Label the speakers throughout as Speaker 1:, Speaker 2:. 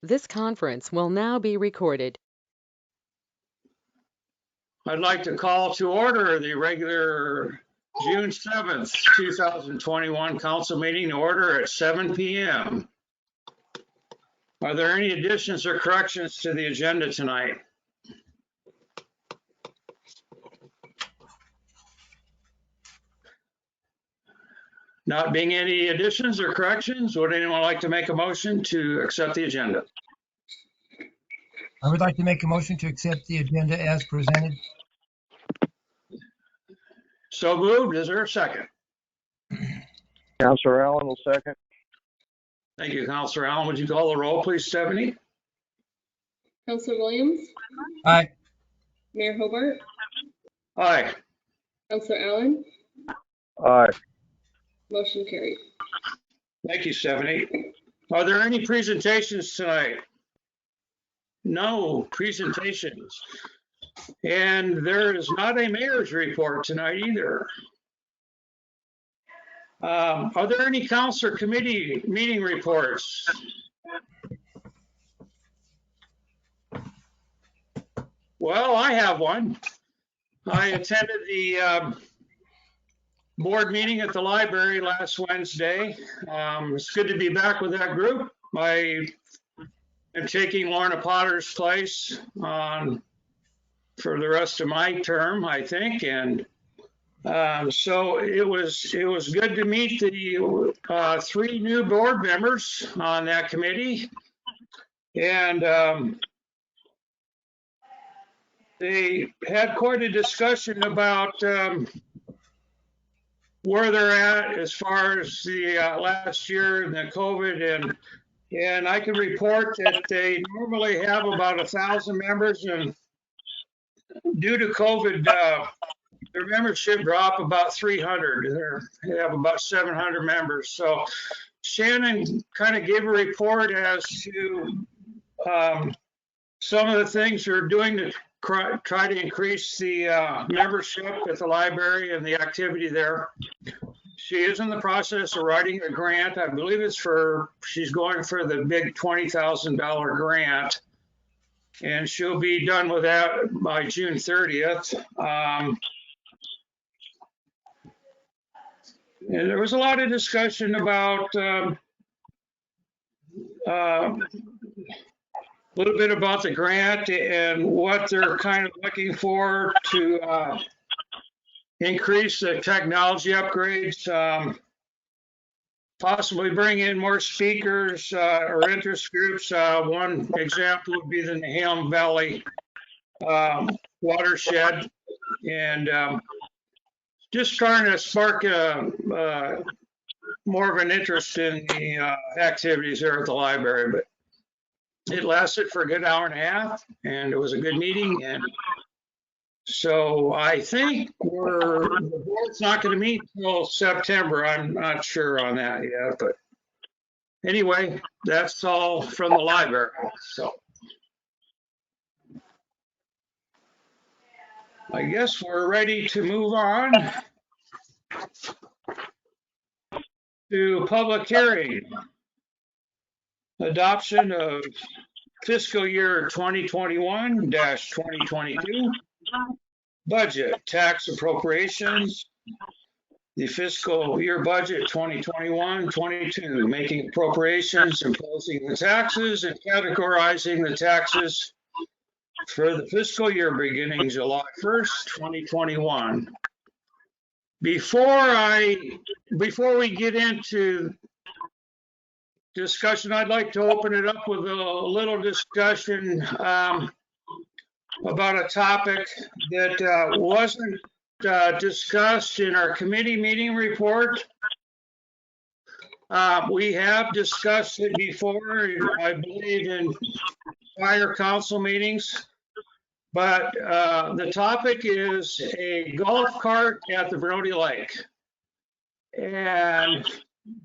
Speaker 1: This conference will now be recorded.
Speaker 2: I'd like to call to order the regular June 7th, 2021 council meeting to order at 7 p.m. Are there any additions or corrections to the agenda tonight? Not being any additions or corrections, would anyone like to make a motion to accept the agenda?
Speaker 3: I would like to make a motion to accept the agenda as presented.
Speaker 2: So moved. Is there a second?
Speaker 4: Counselor Allen will second.
Speaker 2: Thank you, Counselor Allen. Would you call the roll, please, Stephanie?
Speaker 5: Counselor Williams,
Speaker 3: Aye.
Speaker 5: Mayor Hobart,
Speaker 2: Aye.
Speaker 5: Counselor Allen,
Speaker 4: Aye.
Speaker 5: motion carried.
Speaker 2: Thank you, Stephanie. Are there any presentations tonight? No presentations. And there is not a mayor's report tonight either. Are there any council committee meeting reports? Well, I have one. I attended the board meeting at the library last Wednesday. It's good to be back with that group. I am taking Lorna Potter's place for the rest of my term, I think, and so it was good to meet the three new board members on that committee, and they had quite a discussion about where they're at as far as the last year and the COVID, and I can report that they normally have about 1,000 members, and due to COVID, their membership dropped about 300. They have about 700 members. So Shannon kind of gave a report as to some of the things they're doing to try to increase the membership at the library and the activity there. She is in the process of writing a grant. I believe she's going for the big $20,000 grant, and she'll be done with that by June 30th. And there was a lot of discussion about a little bit about the grant and what they're kind of looking for to increase the technology upgrades, possibly bring in more speakers or interest groups. One example would be the Nehalem Valley watershed, and just trying to spark more of an interest in the activities there at the library. But it lasted for a good hour and a half, and it was a good meeting. And so I think the board's not going to meet until September. I'm not sure on that yet, but anyway, that's all from the library. So I guess we're ready to move on to public hearing. Adoption of fiscal year 2021-2022 budget, tax appropriations, the fiscal year budget 2021-22, making appropriations, imposing the taxes, and categorizing the taxes for the fiscal year beginning July 1st, 2021. Before we get into discussion, I'd like to open it up with a little discussion about a topic that wasn't discussed in our committee meeting report. We have discussed it before, I believe, in prior council meetings, but the topic is a golf cart at the Vernonia Lake. And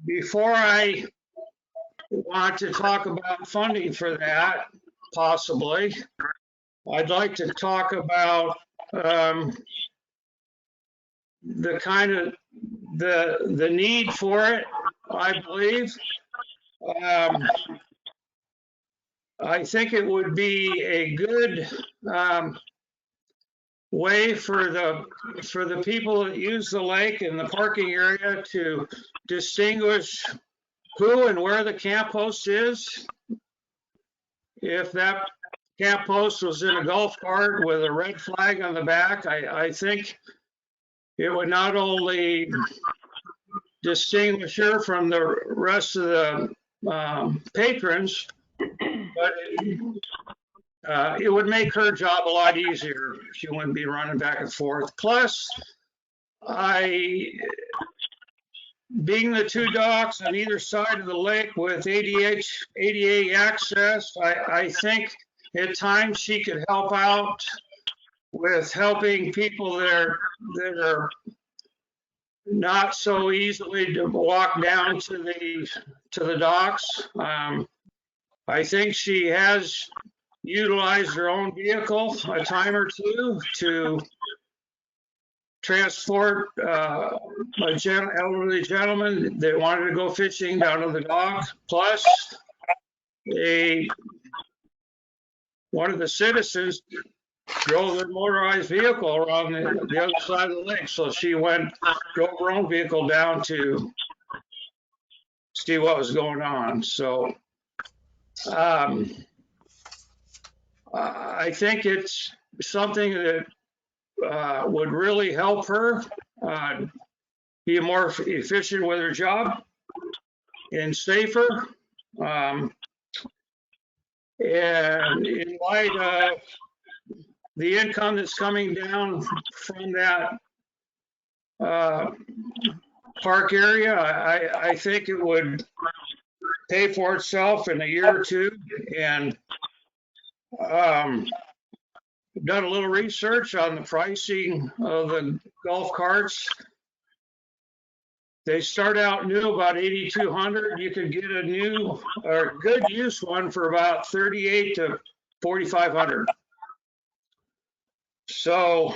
Speaker 2: before I want to talk about funding for that, possibly, I'd like to talk about the kind of the need for it, I believe. I think it would be a good way for the people that use the lake and the parking area to distinguish who and where the camp host is. If that camp host was in a golf cart with a red flag on the back, I think it would not only distinguish her from the rest of the patrons, but it would make her job a lot easier. She wouldn't be running back and forth. Plus, being the two docks on either side of the lake with ADA access, I think at times she could help out with helping people that are not so easily to walk down to the docks. I think she has utilized her own vehicle a time or two to transport elderly gentleman that wanted to go fishing down to the dock. Plus, one of the citizens drove their motorized vehicle around the other side of the lake. So she drove her own vehicle down to see what was going on. So I think it's something that would really help her be more efficient with her job and safer. And in light of the income that's coming down from that park area, I think it would pay for itself in a year or two. And done a little research on the pricing of the golf carts. They start out new about 8,200. You could get a new or good use one for about 38 to 4,500. So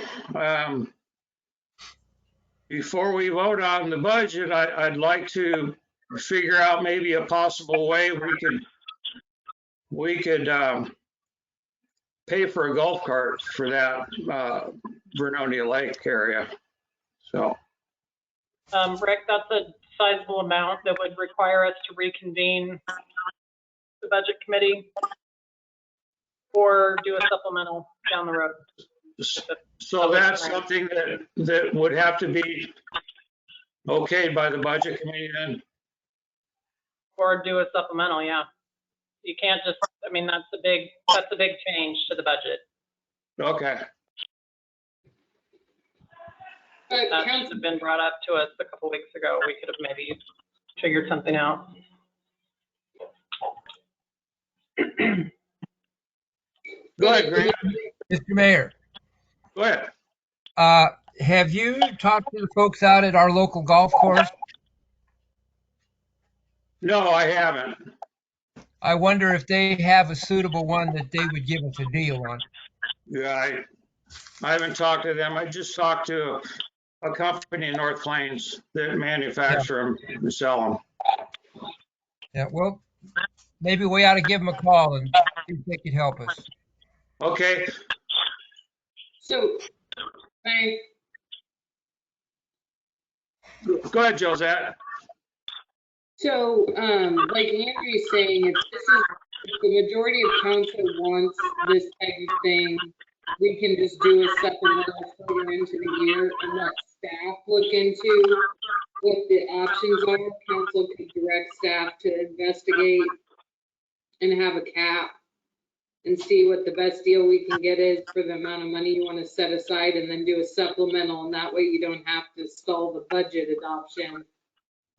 Speaker 2: before we vote on the budget, I'd like to figure out maybe a possible way we could pay for a golf cart for that Vernonia Lake area. So.
Speaker 6: Rick, that's a sizable amount that would require us to reconvene the budget committee or do a supplemental down the road.
Speaker 2: So that's something that would have to be okayed by the budget committee then?
Speaker 6: Or do a supplemental, yeah. You can't just, I mean, that's a big change to the budget.
Speaker 2: Okay.
Speaker 6: That should have been brought up to us a couple weeks ago. We could have maybe figured something out.
Speaker 2: Go ahead, Grant.
Speaker 3: Mr. Mayor,
Speaker 2: Go ahead.
Speaker 3: have you talked to the folks out at our local golf course?
Speaker 2: No, I haven't.
Speaker 3: I wonder if they have a suitable one that they would give us a deal on.
Speaker 2: Yeah, I haven't talked to them. I just talked to a company in North Plains that manufacture them and sell them.
Speaker 3: Yeah, well, maybe we ought to give them a call and see if they could help us.
Speaker 2: Okay.
Speaker 5: So,
Speaker 2: Go ahead, Josette.
Speaker 5: so, like Andrew's saying, if the majority of council wants this type of thing, we can just do a supplemental further into the year and let staff look into what the options are. Council could direct staff to investigate and have a cap and see what the best deal we can get is for the amount of money you want to set aside, and then do a supplemental, and that way you don't have to stall the budget adoption.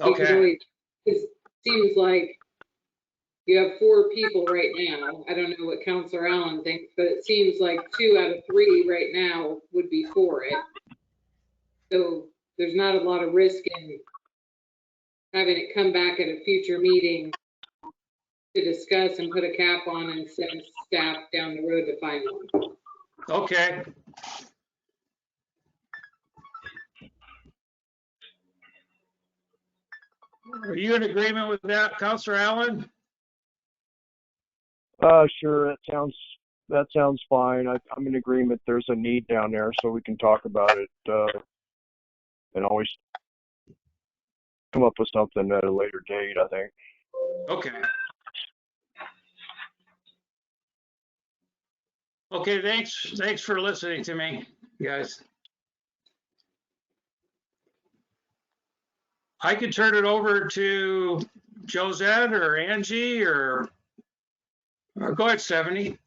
Speaker 2: Okay.
Speaker 5: It seems like you have 4 people right now. I don't know what Councilor Allen thinks, but it seems like 2 out of 3 right now would be for it. So there's not a lot of risk in having it come back at a future meeting to discuss and put a cap on and send staff down the road to find one.
Speaker 2: Okay. Are you in agreement with that, Councilor Allen?
Speaker 4: Sure. That sounds fine. I'm in agreement. There's a need down there, so we can talk about it, and always come up with something at a later date, I think.
Speaker 2: Okay. Okay, thanks for listening to me, guys. I could turn it over to Josette or Angie or go ahead, Stephanie.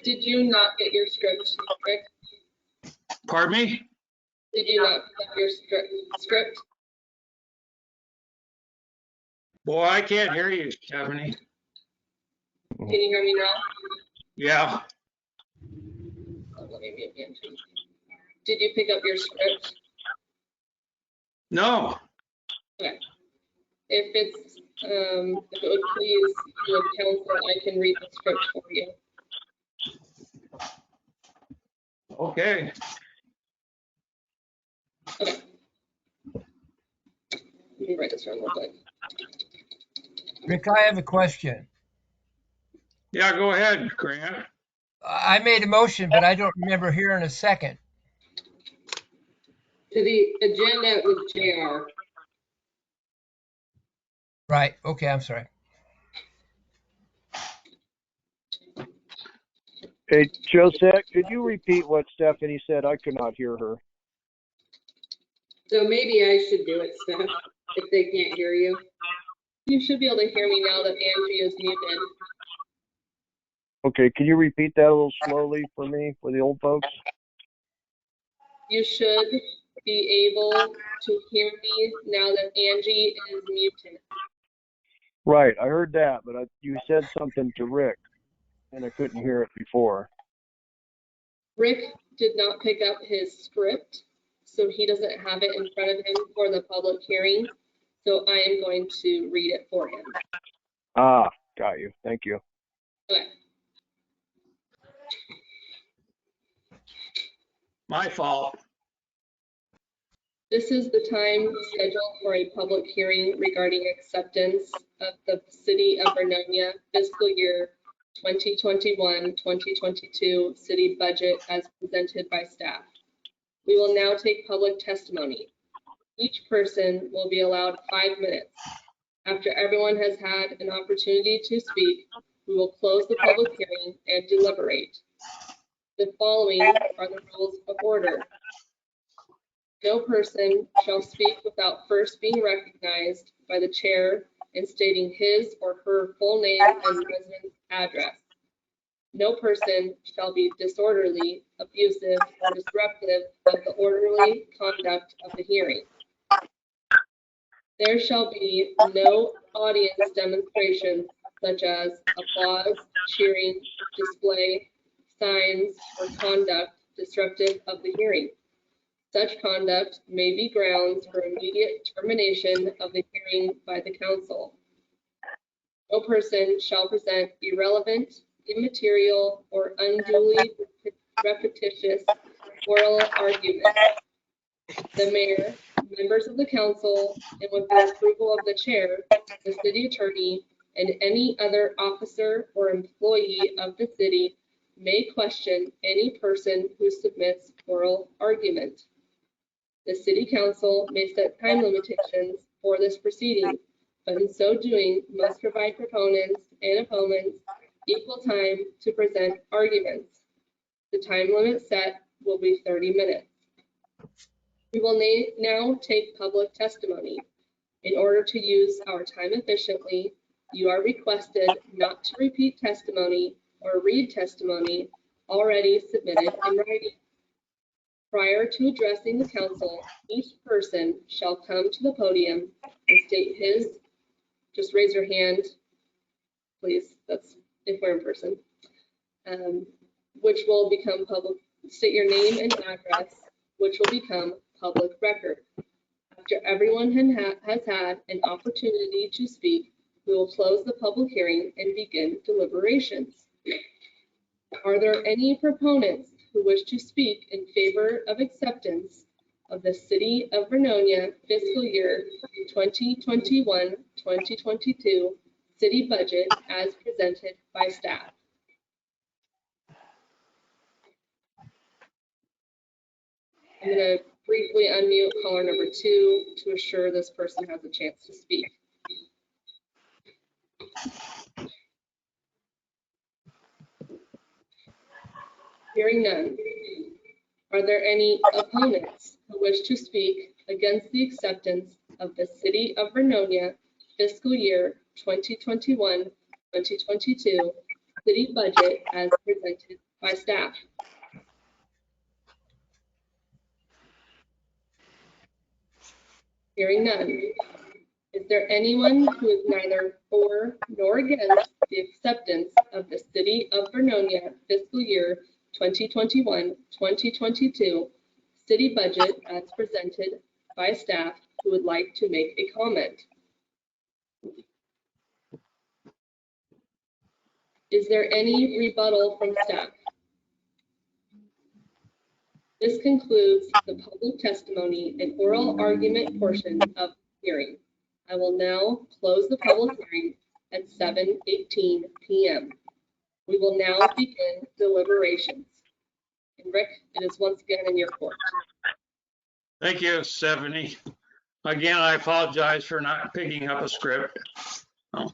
Speaker 5: Did you not get your script, Rick?
Speaker 2: Pardon me?
Speaker 5: Did you not get your script?
Speaker 2: Boy, I can't hear you, Stephanie.
Speaker 5: Can you hear me now?
Speaker 2: Yeah.
Speaker 5: Oh, let me mute you. Did you pick up your script?
Speaker 2: No.
Speaker 5: Okay. If it would please you and council, I can read the script for you.
Speaker 2: Okay.
Speaker 5: Okay. Let me write this down real quick.
Speaker 3: Rick, I have a question.
Speaker 2: Yeah, go ahead, Grant.
Speaker 3: I made a motion, but I don't remember hearing a second.
Speaker 5: To the agenda with JR.
Speaker 3: Right. Okay, I'm sorry.
Speaker 4: Hey, Josette, could you repeat what Stephanie said? I could not hear her.
Speaker 5: So maybe I should do it, Steph, if they can't hear you. You should be able to hear me now that Angie is muted.
Speaker 4: Okay, can you repeat that a little slowly for me, for the old folks?
Speaker 5: You should be able to hear me now that Angie is muted.
Speaker 4: Right, I heard that, but you said something to Rick, and I couldn't hear it before.
Speaker 5: Rick did not pick up his script, so he doesn't have it in front of him for the public hearing. So I am going to read it for him.
Speaker 4: Ah, got you. Thank you.
Speaker 5: Okay.
Speaker 2: My fault.
Speaker 5: This is the time scheduled for a public hearing regarding acceptance of the City of Vernonia fiscal year 2021-2022 city budget as presented by staff. We will now take public testimony. Each person will be allowed 5 minutes. After everyone has had an opportunity to speak, we will close the public hearing and deliberate. The following are the rules of order. No person shall speak without first being recognized by the chair and stating his or her full name and residence address. No person shall be disorderly, abusive, or disruptive of the orderly conduct of the hearing. There shall be no audience demonstrations such as applause, cheering, display, signs, or conduct disruptive of the hearing. Such conduct may be grounds for immediate termination of the hearing by the council. No person shall present irrelevant, immaterial, or unduly repetitious oral argument. The mayor, members of the council, and with the approval of the chair, the city attorney, and any other officer or employee of the city may question any person who submits oral argument. The city council may set time limitations for this proceeding, but in so doing must provide proponents and opponents equal time to present arguments. The time limit set will be 30 minutes. We will now take public testimony. In order to use our time efficiently, you are requested not to repeat testimony or read testimony already submitted in writing. Prior to addressing the council, each person shall come to the podium and state his, just raise your hand, please, that's if we're in person, which will become public, state your name and address, which will become public record. After everyone has had an opportunity to speak, we will close the public hearing and begin deliberations. Are there any proponents who wish to speak in favor of acceptance of the City of Vernonia fiscal year 2021-2022
Speaker 7: city budget as presented by staff. I'm going to briefly unmute caller number 2 to assure this person has a chance to speak. Hearing none. Are there any opponents who wish to speak against the acceptance of the City of Vernonia fiscal year 2021-2022 city budget as presented by staff? Hearing none. Is there anyone who is neither for nor against the acceptance of the City of Vernonia fiscal year 2021-2022 city budget as presented by staff who would like to make a comment? Is there any rebuttal from staff? This concludes the public testimony and oral argument portion of the hearing. I will now close the public hearing at 7:18 p.m. We will now begin deliberations. And Rick, it is once again in your court.
Speaker 2: Thank you, Stephanie. Again, I apologize for not picking up a script. Oh,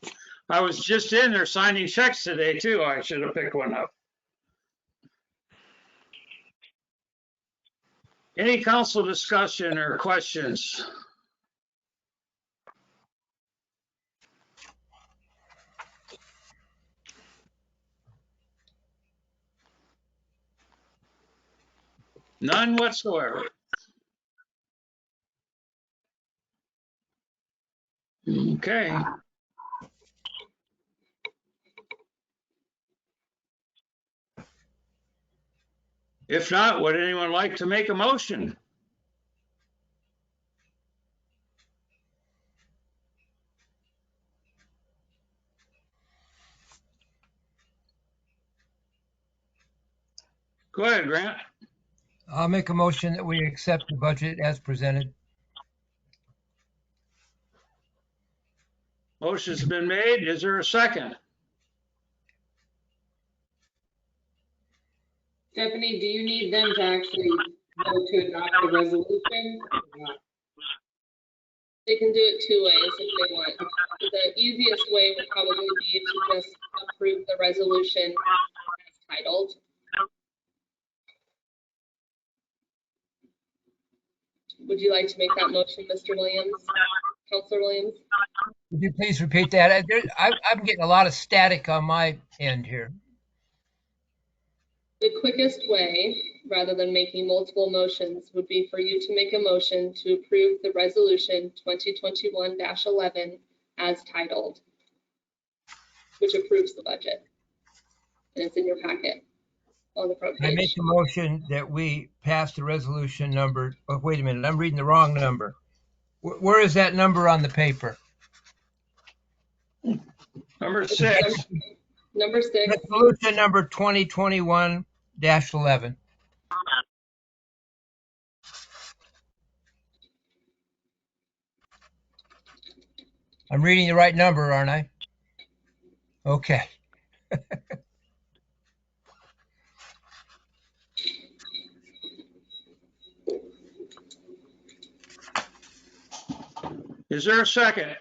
Speaker 2: I was just in there signing checks today too. I should have picked one up. Any council discussion or questions? None whatsoever. Okay. If not, would anyone like to make a motion? Go ahead, Grant.
Speaker 3: I'll make a motion that we accept the budget as presented.
Speaker 2: Motion's been made. Is there a second?
Speaker 5: Stephanie, do you need them to actually vote to adopt the resolution? Or not?
Speaker 7: They can do it 2 ways if they want. The easiest way would probably be to just approve the resolution as titled. Would you like to make that motion, Mr. Williams? Councilor Williams?
Speaker 3: Would you please repeat that? I'm getting a lot of static on my end here.
Speaker 7: The quickest way, rather than making multiple motions, would be for you to make a motion to approve the resolution 2021-11 as titled, which approves the budget. And it's in your packet on the front
Speaker 3: I make
Speaker 7: page.
Speaker 3: a motion that we pass the resolution number. Oh, wait a minute, I'm reading the wrong number. Where is that number on the paper?
Speaker 2: Number 6.
Speaker 7: Number 6.
Speaker 3: Resolution number 2021-11. I'm reading the right number, aren't I? Okay.
Speaker 2: Is there a second?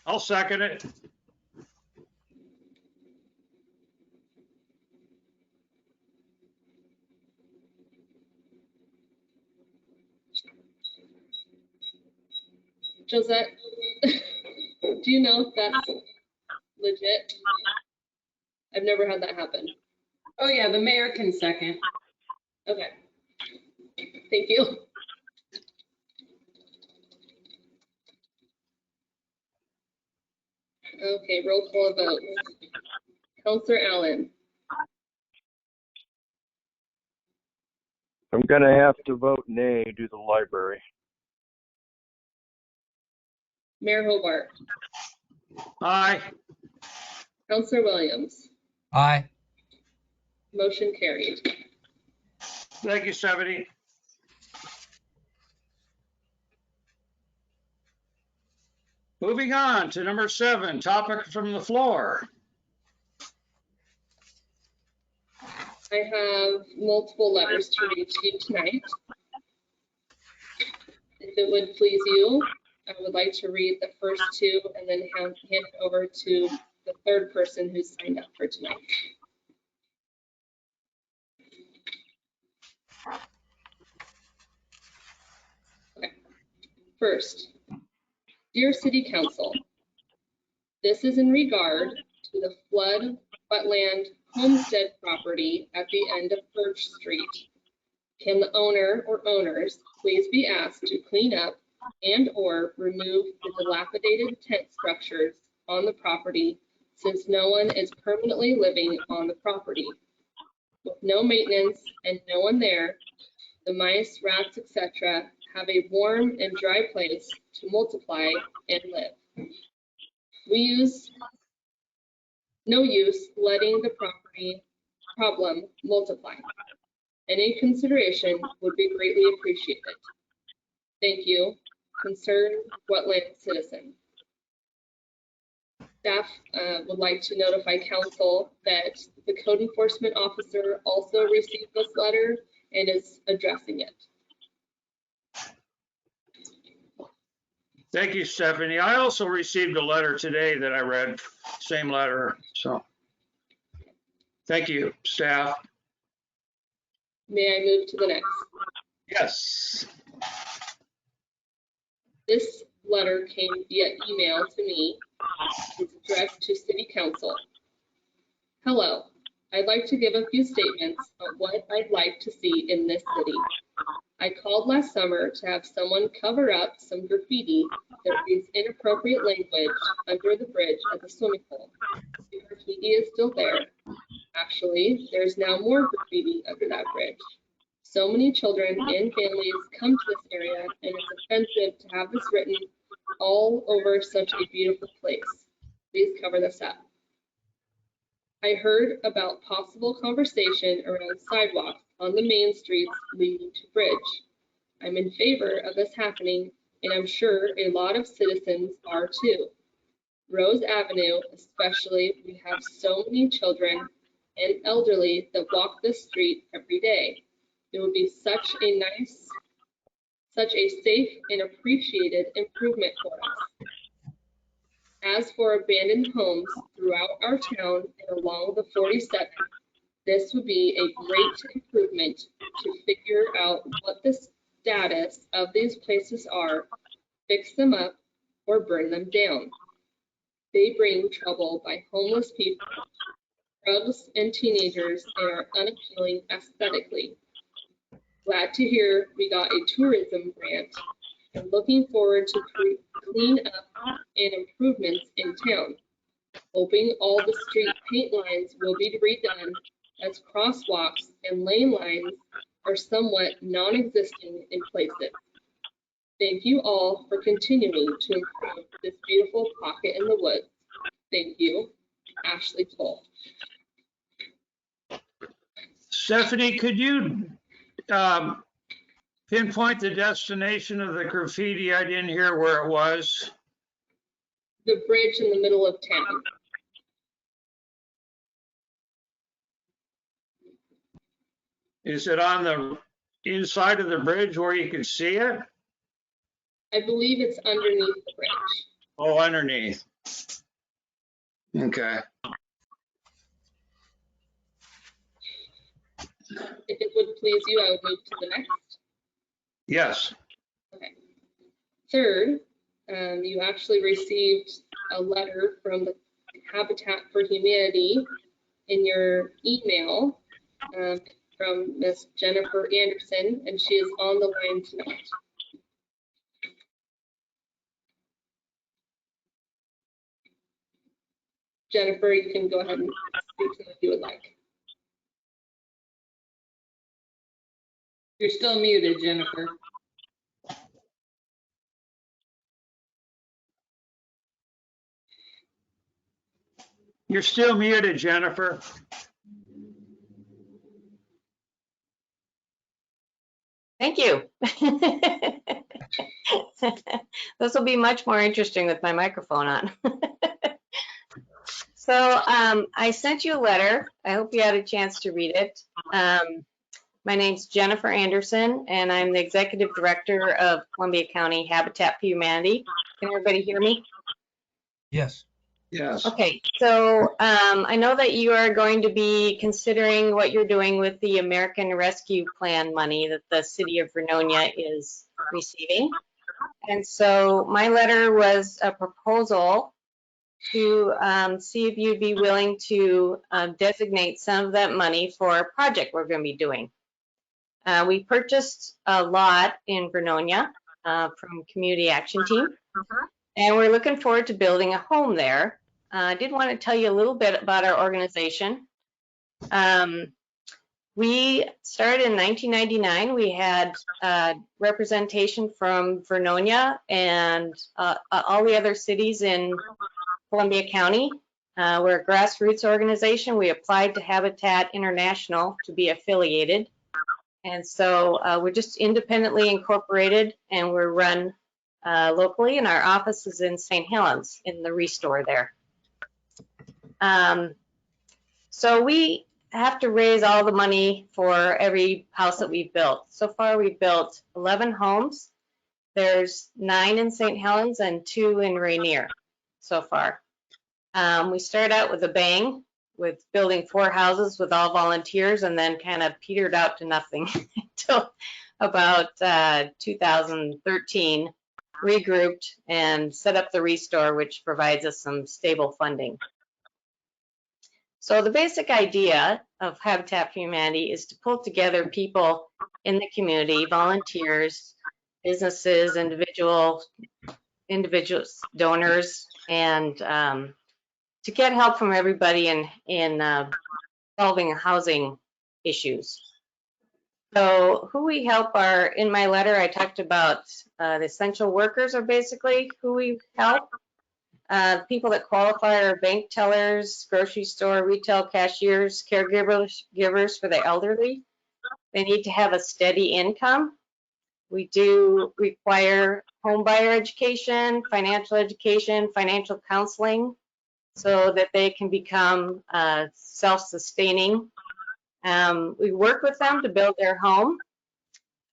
Speaker 2: I'll second it.
Speaker 7: Josette, do you know if that's legit? I've never had that happen.
Speaker 5: Oh, yeah, the mayor can second.
Speaker 7: Okay. Thank you. Okay, roll call vote. Councilor Allen.
Speaker 4: I'm gonna have to vote nay due to the library.
Speaker 7: Mayor Hobart.
Speaker 2: Aye.
Speaker 7: Councilor Williams.
Speaker 3: Aye.
Speaker 7: Motion carried.
Speaker 2: Thank you, Stephanie. Moving on to number 7, topic from the floor.
Speaker 7: I have multiple letters to read to you tonight. If it would please you, I would like to read the first 2 and then hand it over to the third person who's signed up for tonight. Okay. First, dear City Council, this is in regard to the flood wetland homestead property at the end of Birch Street. Can the owner or owners please be asked to clean up and or remove the dilapidated tent structures on the property since no one is permanently living on the property? With no maintenance and no one there, the mice, rats, etc. have a warm and dry place to multiply and live. No use letting the property problem multiply. Any consideration would be greatly appreciated. Thank you, concerned wetland citizen. Staff would like to notify council that the code enforcement officer also received this letter and is addressing it.
Speaker 2: Thank you, Stephanie. I also received a letter today that I read, same letter. So thank you, staff.
Speaker 7: May I move to the next?
Speaker 2: Yes.
Speaker 7: This letter came via email to me. It's addressed to City Council. Hello, I'd like to give a few statements on what I'd like to see in this city. I called last summer to have someone cover up some graffiti that reads inappropriate language under the bridge at the swimming pool. The graffiti is still there. Actually, there's now more graffiti under that bridge. So many children and families come to this area, and it's offensive to have this written all over such a beautiful place. Please cover this up. I heard about possible conversation around sidewalks on the main streets leading to bridge. I'm in favor of this happening, and I'm sure a lot of citizens are too. Rose Avenue, especially, we have so many children and elderly that walk this street every day. It would be such a safe and appreciated improvement for us. As for abandoned homes throughout our town and along the 47, this would be a great improvement to figure out what the status of these places are, fix them up, or burn them down. They bring trouble by homeless people, drugs, and teenagers, and are unappealing aesthetically. Glad to hear we got a tourism grant and looking forward to clean up and improvements in town. Hoping all the street paint lines will be redone as crosswalks and lane lines are somewhat non-existent in places. Thank you all for continuing to improve this beautiful pocket in the woods. Thank you, Ashley Cole.
Speaker 2: Stephanie, could you pinpoint the destination of the graffiti? I didn't hear where it was.
Speaker 7: The bridge in the middle of town.
Speaker 2: Is it on the inside of the bridge where you can see it?
Speaker 7: I believe it's underneath the bridge.
Speaker 2: Oh, underneath. Okay.
Speaker 7: If it would please you, I would move to the next.
Speaker 2: Yes.
Speaker 7: Okay. Third, you actually received a letter from the Habitat for Humanity in your email from Miss Jennifer Anderson, and she is on the line tonight. Jennifer, you can go ahead and speak to them if you would like.
Speaker 5: You're still muted, Jennifer.
Speaker 2: You're still muted, Jennifer.
Speaker 8: Thank you. This will be much more interesting with my microphone on. So I sent you a letter. I hope you had a chance to read it. My name's Jennifer Anderson, and I'm the Executive Director of Columbia County Habitat for Humanity. Can everybody hear me?
Speaker 3: Yes.
Speaker 2: Yes.
Speaker 8: Okay, so I know that you are going to be considering what you're doing with the American Rescue Plan money that the city of Vernonia is receiving. And so my letter was a proposal to see if you'd be willing to designate some of that money for a project we're going to be doing. We purchased a lot in Vernonia from Community Action Team, and we're looking forward to building a home there. I did want to tell you a little bit about our organization. We started in 1999. We had representation from Vernonia and all the other cities in Columbia County. We're a grassroots organization. We applied to Habitat International to be affiliated. And so we're just independently incorporated, and we're run locally, and our office is in St. Helens in the Restore there. So we have to raise all the money for every house that we've built. So far, we've built 11 homes. There's 9 in St. Helens and 2 in Rainier so far. We started out with a bang with building 4 houses with all volunteers, and then kind of petered out to nothing until about 2013, regrouped and set up the Restore, which provides us some stable funding. So the basic idea of Habitat for Humanity is to pull together people in the community, volunteers, businesses, individuals, donors, and to get help from everybody in solving housing issues. So who we help are, in my letter, I talked about the essential workers are basically who we help. People that qualify are bank tellers, grocery store, retail cashiers, caregivers for the elderly. They need to have a steady income. We do require home buyer education, financial counseling, so that they can become self-sustaining. We work with them to build their home,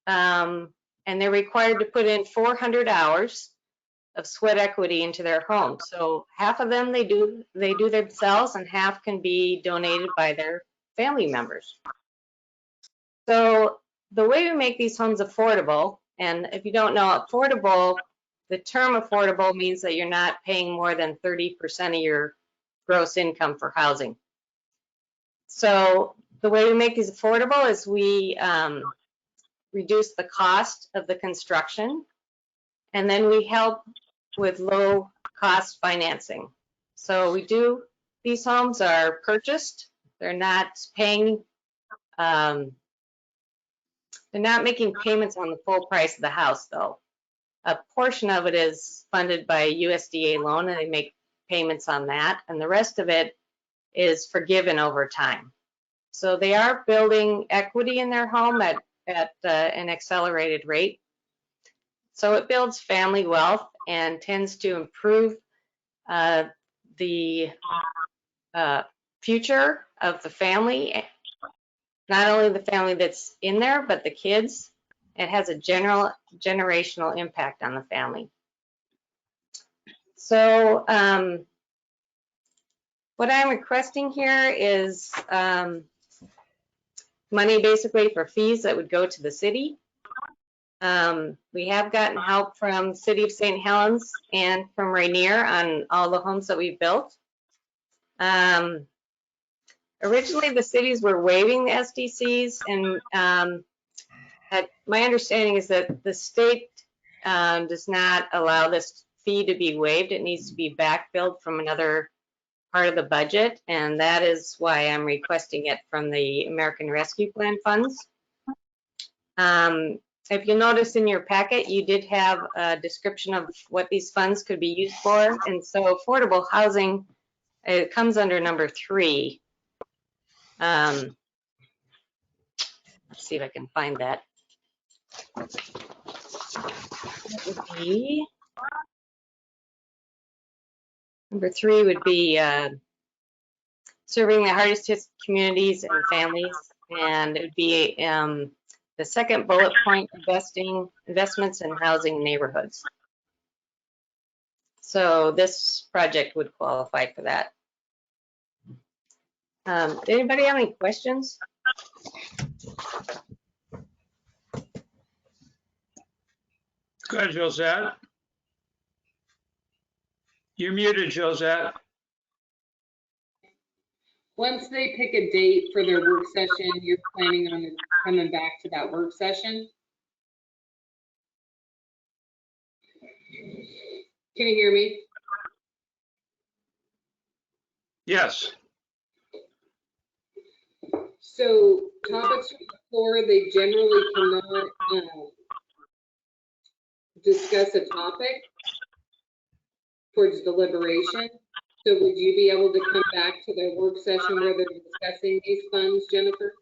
Speaker 8: and they're required to put in 400 hours of sweat equity into their home. So half of them they do themselves, and half can be donated by their family members. So the way we make these homes affordable, and if you don't know, affordable, the term affordable means that you're not paying more than 30% of your gross income for housing. So the way we make these affordable is we reduce the cost of the construction, and then we help with low cost financing. So these homes are purchased. They're not paying, they're not making payments on the full price of the house though. A portion of it is funded by a USDA loan, and they make payments on that, and the rest of it is forgiven over time. So they are building equity in their home at an accelerated rate. So it builds family wealth and tends to improve the future of the family, not only the family that's in there, but the kids. It has a generational impact on the family. So what I'm requesting here is money basically for fees that would go to the city. We have gotten help from City of St. Helens and from Rainier on all the homes that we've built. Originally, the cities were waiving the SDCs, and my understanding is that the state does not allow this fee to be waived. It needs to be backfilled from another part of the budget, and that is why I'm requesting it from the American Rescue Plan funds. If you'll notice in your packet, you did have a description of what these funds could be used for, and so affordable housing, it comes under number 3. Let's see if I can find that. That would be, number 3 would be serving the hardest hit communities and families. And it would be the second bullet point, investments in housing neighborhoods. So this project would qualify for that. Anybody have any questions?
Speaker 2: Go ahead, Josette. You're muted, Josette.
Speaker 5: Once they pick a date for their work session, you're planning on coming back to that work session? Can you hear me?
Speaker 2: Yes.
Speaker 5: So topics from the floor, they generally cannot discuss a topic towards deliberation. So would you be able to come back to their work session where they're discussing these funds, Jennifer?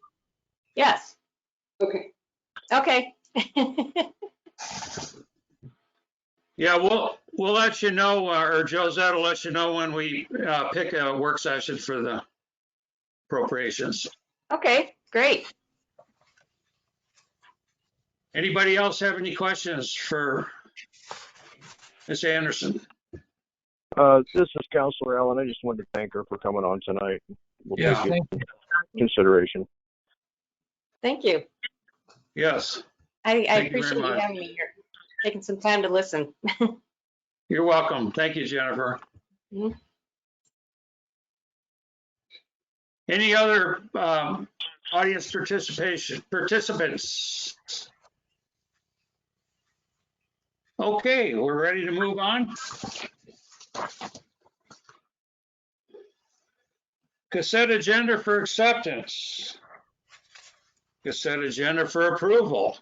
Speaker 8: Yes.
Speaker 5: Okay.
Speaker 8: Okay.
Speaker 2: Yeah, we'll let you know, or Josette will let you know when we pick a work session for the appropriations.
Speaker 8: Okay, great.
Speaker 2: Anybody else have any questions for Ms. Anderson?
Speaker 4: This is Counselor Allen. I just wanted to thank her for coming on tonight. We'll
Speaker 3: Yes,
Speaker 4: take it
Speaker 3: thank
Speaker 4: into consideration.
Speaker 8: Thank you.
Speaker 2: Yes,
Speaker 8: I
Speaker 2: Thank you very
Speaker 8: appreciate you
Speaker 2: much.
Speaker 8: having me here, taking some time to listen.
Speaker 2: you're welcome. Thank you, Jennifer.
Speaker 8: Mhm.
Speaker 2: Any other audience participants? Okay, we're ready to move on. Consent agenda for acceptance. Consent agenda for approval.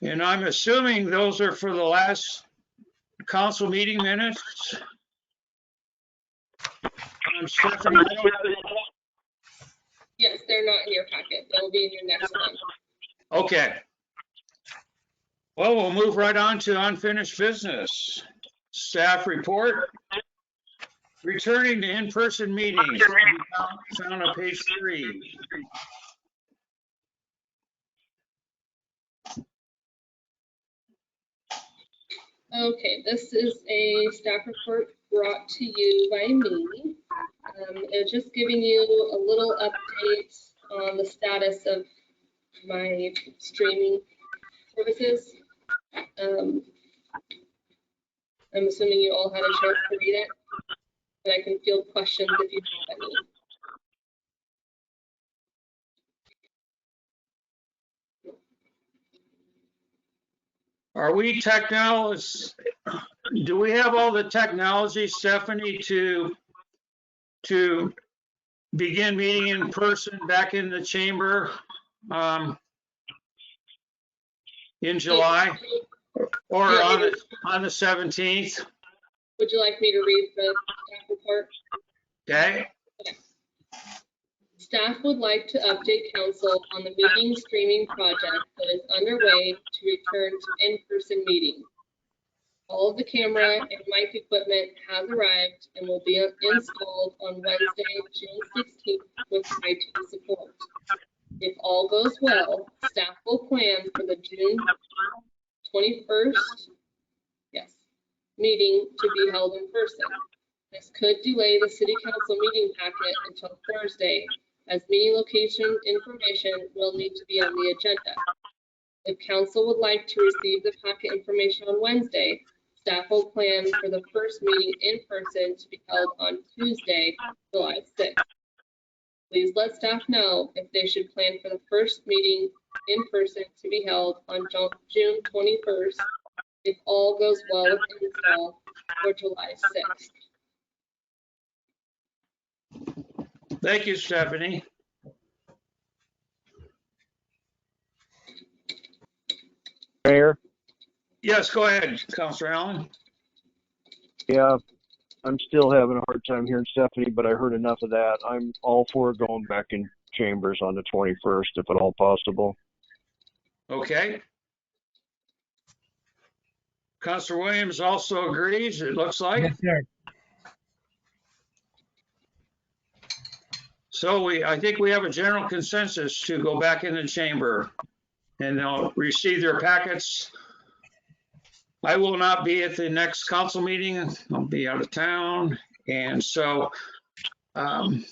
Speaker 2: And I'm assuming those are for the last council meeting minutes. Stephanie, I don't have any.
Speaker 7: Yes, they're not in your packet. They'll be in your next one.
Speaker 2: Okay. Well, we'll move right on to unfinished business. Staff report. Returning to in-person meetings, found on page 3.
Speaker 7: Okay, this is a staff report brought to you by me. It's just giving you a little update on the status of my streaming services. I'm assuming you all had a chance to read it, and I can field questions if you have any.
Speaker 2: Are we technologists? Do we have all the technology, Stephanie, to begin meeting in person back in the chamber in July or on the 17th?
Speaker 7: Would you like me to read the staff report?
Speaker 2: Okay.
Speaker 7: Staff would like to update council on the meeting streaming project that is underway to return to in-person meeting. All of the camera and mic equipment has arrived and will be installed on Wednesday, June 16th with IT support. If all goes well, staff will plan for the June 21st, meeting to be held in person. This could delay the city council meeting packet until Thursday, as meeting location information will need to be on the agenda. If council would like to receive the packet information on Wednesday, staff will plan for the first meeting in person to be held on Tuesday, July 6th. Please let staff know if they should plan for the first meeting in person to be held on June 21st, if all goes well with install, or July 6th.
Speaker 2: Thank you, Stephanie.
Speaker 4: Mayor?
Speaker 2: Yes, go ahead, Councilor Allen.
Speaker 4: Yeah, I'm still having a hard time hearing Stephanie, but I heard enough of that. I'm all for going back in chambers on the 21st, if at all possible.
Speaker 2: Okay. Councilor Williams also agrees, it looks like.
Speaker 3: Yes, sir.
Speaker 2: So I think we have a general consensus to go back in the chamber and they'll receive their packets. I will not be at the next council meeting. I'll be out of town. And so,
Speaker 7: And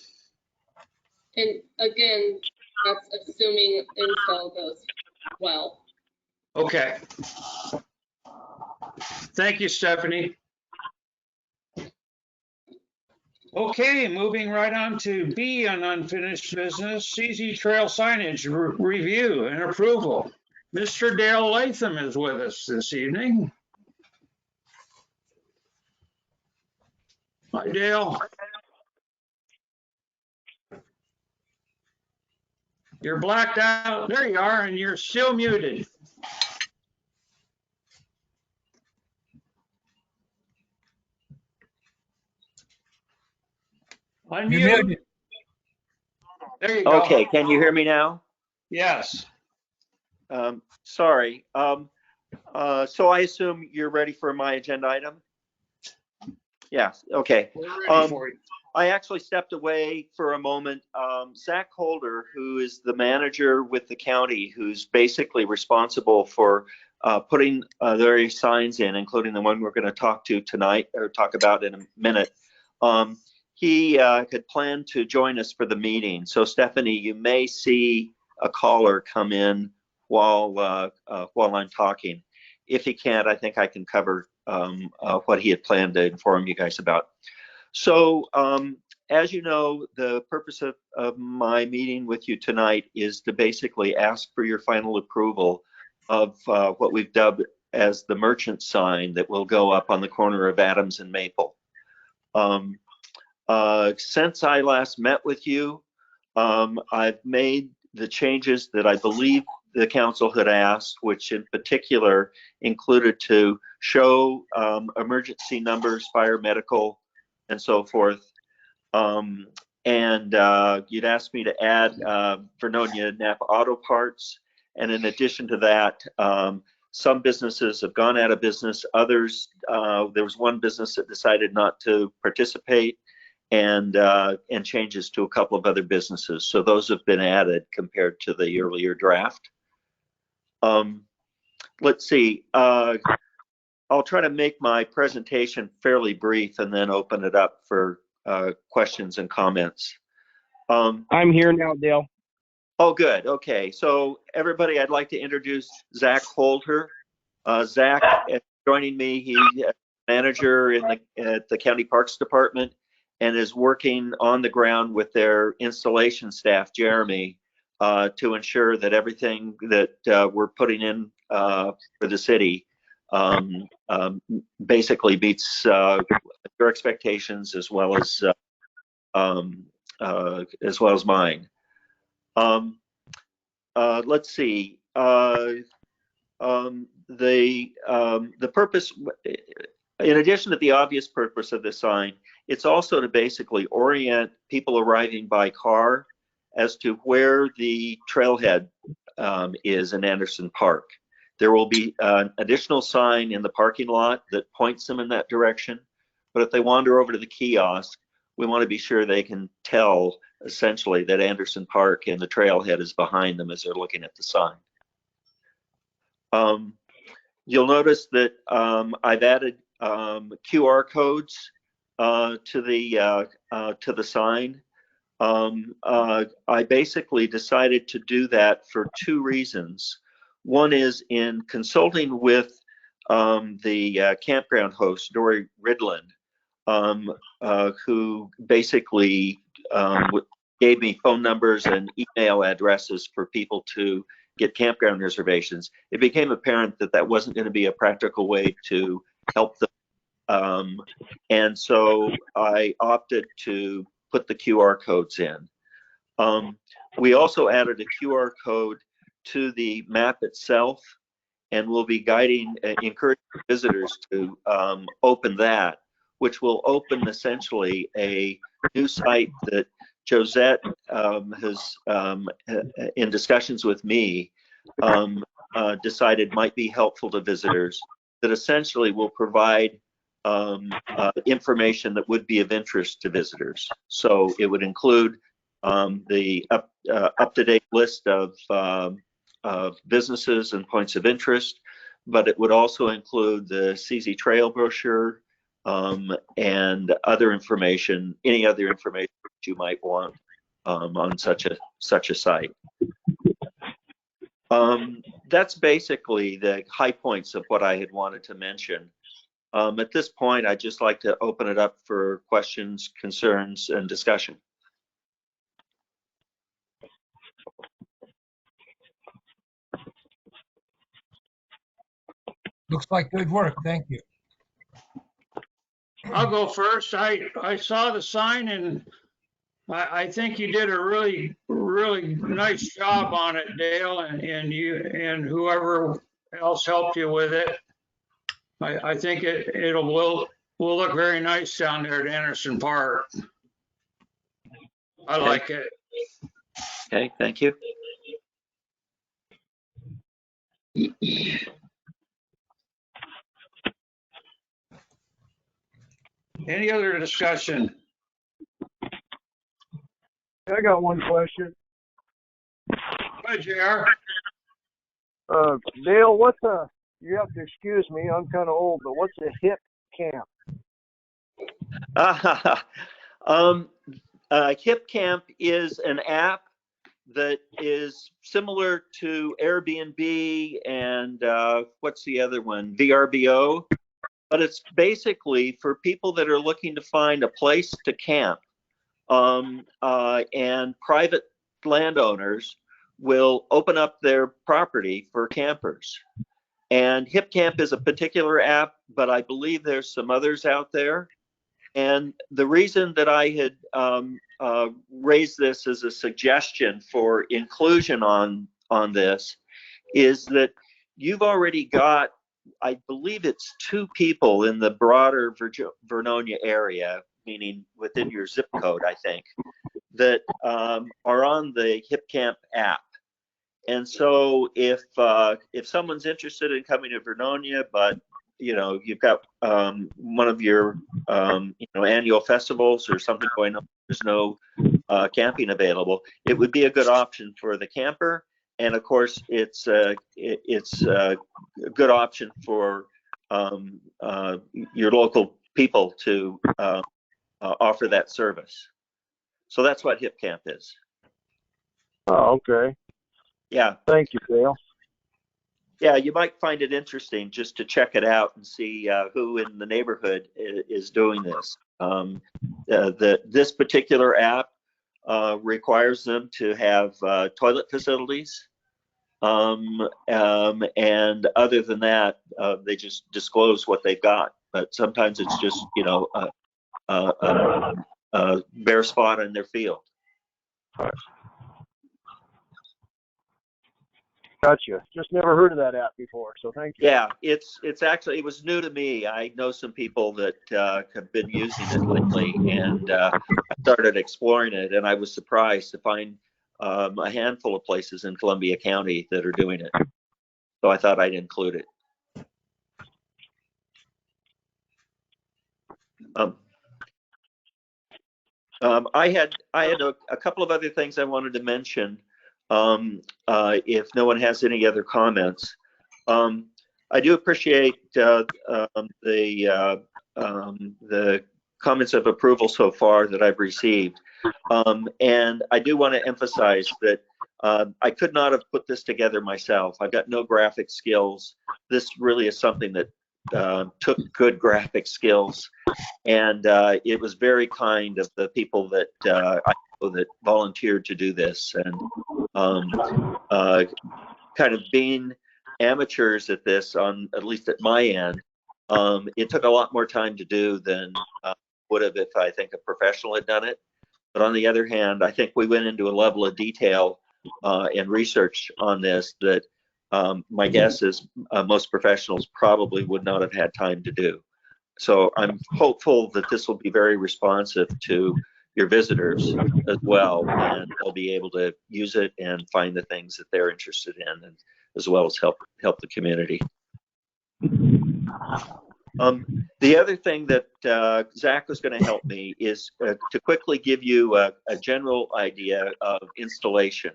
Speaker 7: again, that's assuming install goes well.
Speaker 2: okay. Thank you, Stephanie. Okay, moving right on to B on unfinished business, CZ Trail signage review and approval. Mr. Dale Latham is with us this evening. Hi, Dale. You're blacked out. There you are, and you're still muted.
Speaker 3: You're
Speaker 2: Unmute.
Speaker 3: muted.
Speaker 2: There you go.
Speaker 9: Okay, can you hear me now?
Speaker 2: Yes.
Speaker 9: Sorry. So I assume you're ready for my agenda item? Yes, okay.
Speaker 2: We're ready for you.
Speaker 9: I actually stepped away for a moment. Zach Holder, who is the manager with the county, who's basically responsible for putting the various signs in, including the one we're going to talk to tonight or talk about in a minute. He had planned to join us for the meeting. So Stephanie, you may see a caller come in while I'm talking. If he can't, I think I can cover what he had planned to inform you guys about. So as you know, the purpose of my meeting with you tonight is to basically ask for your final approval of what we've dubbed as the merchant sign that will go up on the corner of Adams and Maple. Since I last met with you, I've made the changes that I believe the council had asked, which in particular included to show emergency numbers, fire, medical, and so forth. You'd asked me to add Vernonia Napa Auto Parts. And in addition to that, some businesses have gone out of business. Others, there was one business that decided not to participate, and changes to a couple of other businesses. So those have been added compared to the earlier draft. Let's see. I'll try to make my presentation fairly brief and then open it up for questions and comments.
Speaker 4: I'm here now, Dale.
Speaker 9: Oh, good. Okay. So everybody, I'd like to introduce Zach Holder. Zach is joining me. He's manager at the County Parks Department and is working on the ground with their installation staff, Jeremy, to ensure that everything that we're putting in for the city basically meets your expectations as well as mine. Let's see. The purpose, in addition to the obvious purpose of the sign, it's also to basically orient people arriving by car as to where the trailhead is in Anderson Park. There will be an additional sign in the parking lot that points them in that direction. But if they wander over to the kiosk, we want to be sure they can tell essentially that Anderson Park and the trailhead is behind them as they're looking at the sign. You'll notice that I've added QR codes to the sign. I basically decided to do that for two reasons. One is in consulting with the campground host, Dory Ridland, who basically gave me phone numbers and email addresses for people to get campground reservations. It became apparent that that wasn't going to be a practical way to help them. And so I opted to put the QR codes in. We also added a QR code to the map itself, and we'll be guiding, encouraging visitors to open that, which will open essentially a new site that Josette has, in discussions with me, decided might be helpful to visitors that essentially will provide information that would be of interest to visitors. So it would include the up-to-date list of businesses and points of interest, but it would also include the CZ Trail brochure and other information, any other information that you might want on such a site. That's basically the high points of what I had wanted to mention. At this point, I'd just like to open it up for questions, concerns, and discussion.
Speaker 3: Looks like good work. Thank you.
Speaker 2: I'll go first. I saw the sign and I think you did a really nice job on it, Dale, and you and whoever else helped you with it. I think will look very nice down there at Anderson Park. I like it.
Speaker 9: Okay, thank you.
Speaker 2: Any other discussion?
Speaker 4: I got one question.
Speaker 2: Hi, JR.
Speaker 4: Dale, you have to excuse me, I'm kind of old, but what's a hip camp?
Speaker 9: Hip Camp is an app that is similar to Airbnb and what's the other one? VRBO, but it's basically for people that are looking to find a place to camp. And private landowners will open up their property for campers. And Hip Camp is a particular app, but I believe there's some others out there. And the reason that I had raised this as a suggestion for inclusion on this is that you've already got, I believe it's 2 people in the broader Vernonia area, meaning within your zip code, I think, that are on the Hip Camp app. And so if someone's interested in coming to Vernonia, but you've got one of your annual festivals or something going on, there's no camping available, it would be a good option for the camper. And of course, it's a good option for your local people to offer that service. So that's what Hip Camp is.
Speaker 4: Oh, okay.
Speaker 9: Yeah.
Speaker 4: Thank you, Dale.
Speaker 9: Yeah, you might find it interesting just to check it out and see who in the neighborhood is doing this. This particular app requires them to have toilet facilities. And other than that, they just disclose what they've got. But sometimes it's just, a bare spot in their field.
Speaker 4: Gotcha. Just never heard of that app before, so thank you.
Speaker 9: Yeah, it's actually, it was new to me. I know some people that have been using it lately, and I started exploring it, and I was surprised to find a handful of places in Columbia County that are doing it. So I thought I'd include it. I had a couple of other things I wanted to mention. If no one has any other comments, I do appreciate the comments of approval so far that I've received, and I do want to emphasize that I could not have put this together myself. I've got no graphic skills. This really is something that took good graphic skills, and it was very kind of the people that I know that volunteered to do this, and kind of being amateurs at this, at least at my end, it took a lot more time to do than would have if I think a professional had done it. But on the other hand, I think we went into a level of detail and research on this that my guess is most professionals probably would not have had time to do. So I'm hopeful that this will be very responsive to your visitors as well, and they'll be able to use it and find the things that they're interested in. And as well as help the community. The other thing that Zach was going to help me is to quickly give you a general idea of installation.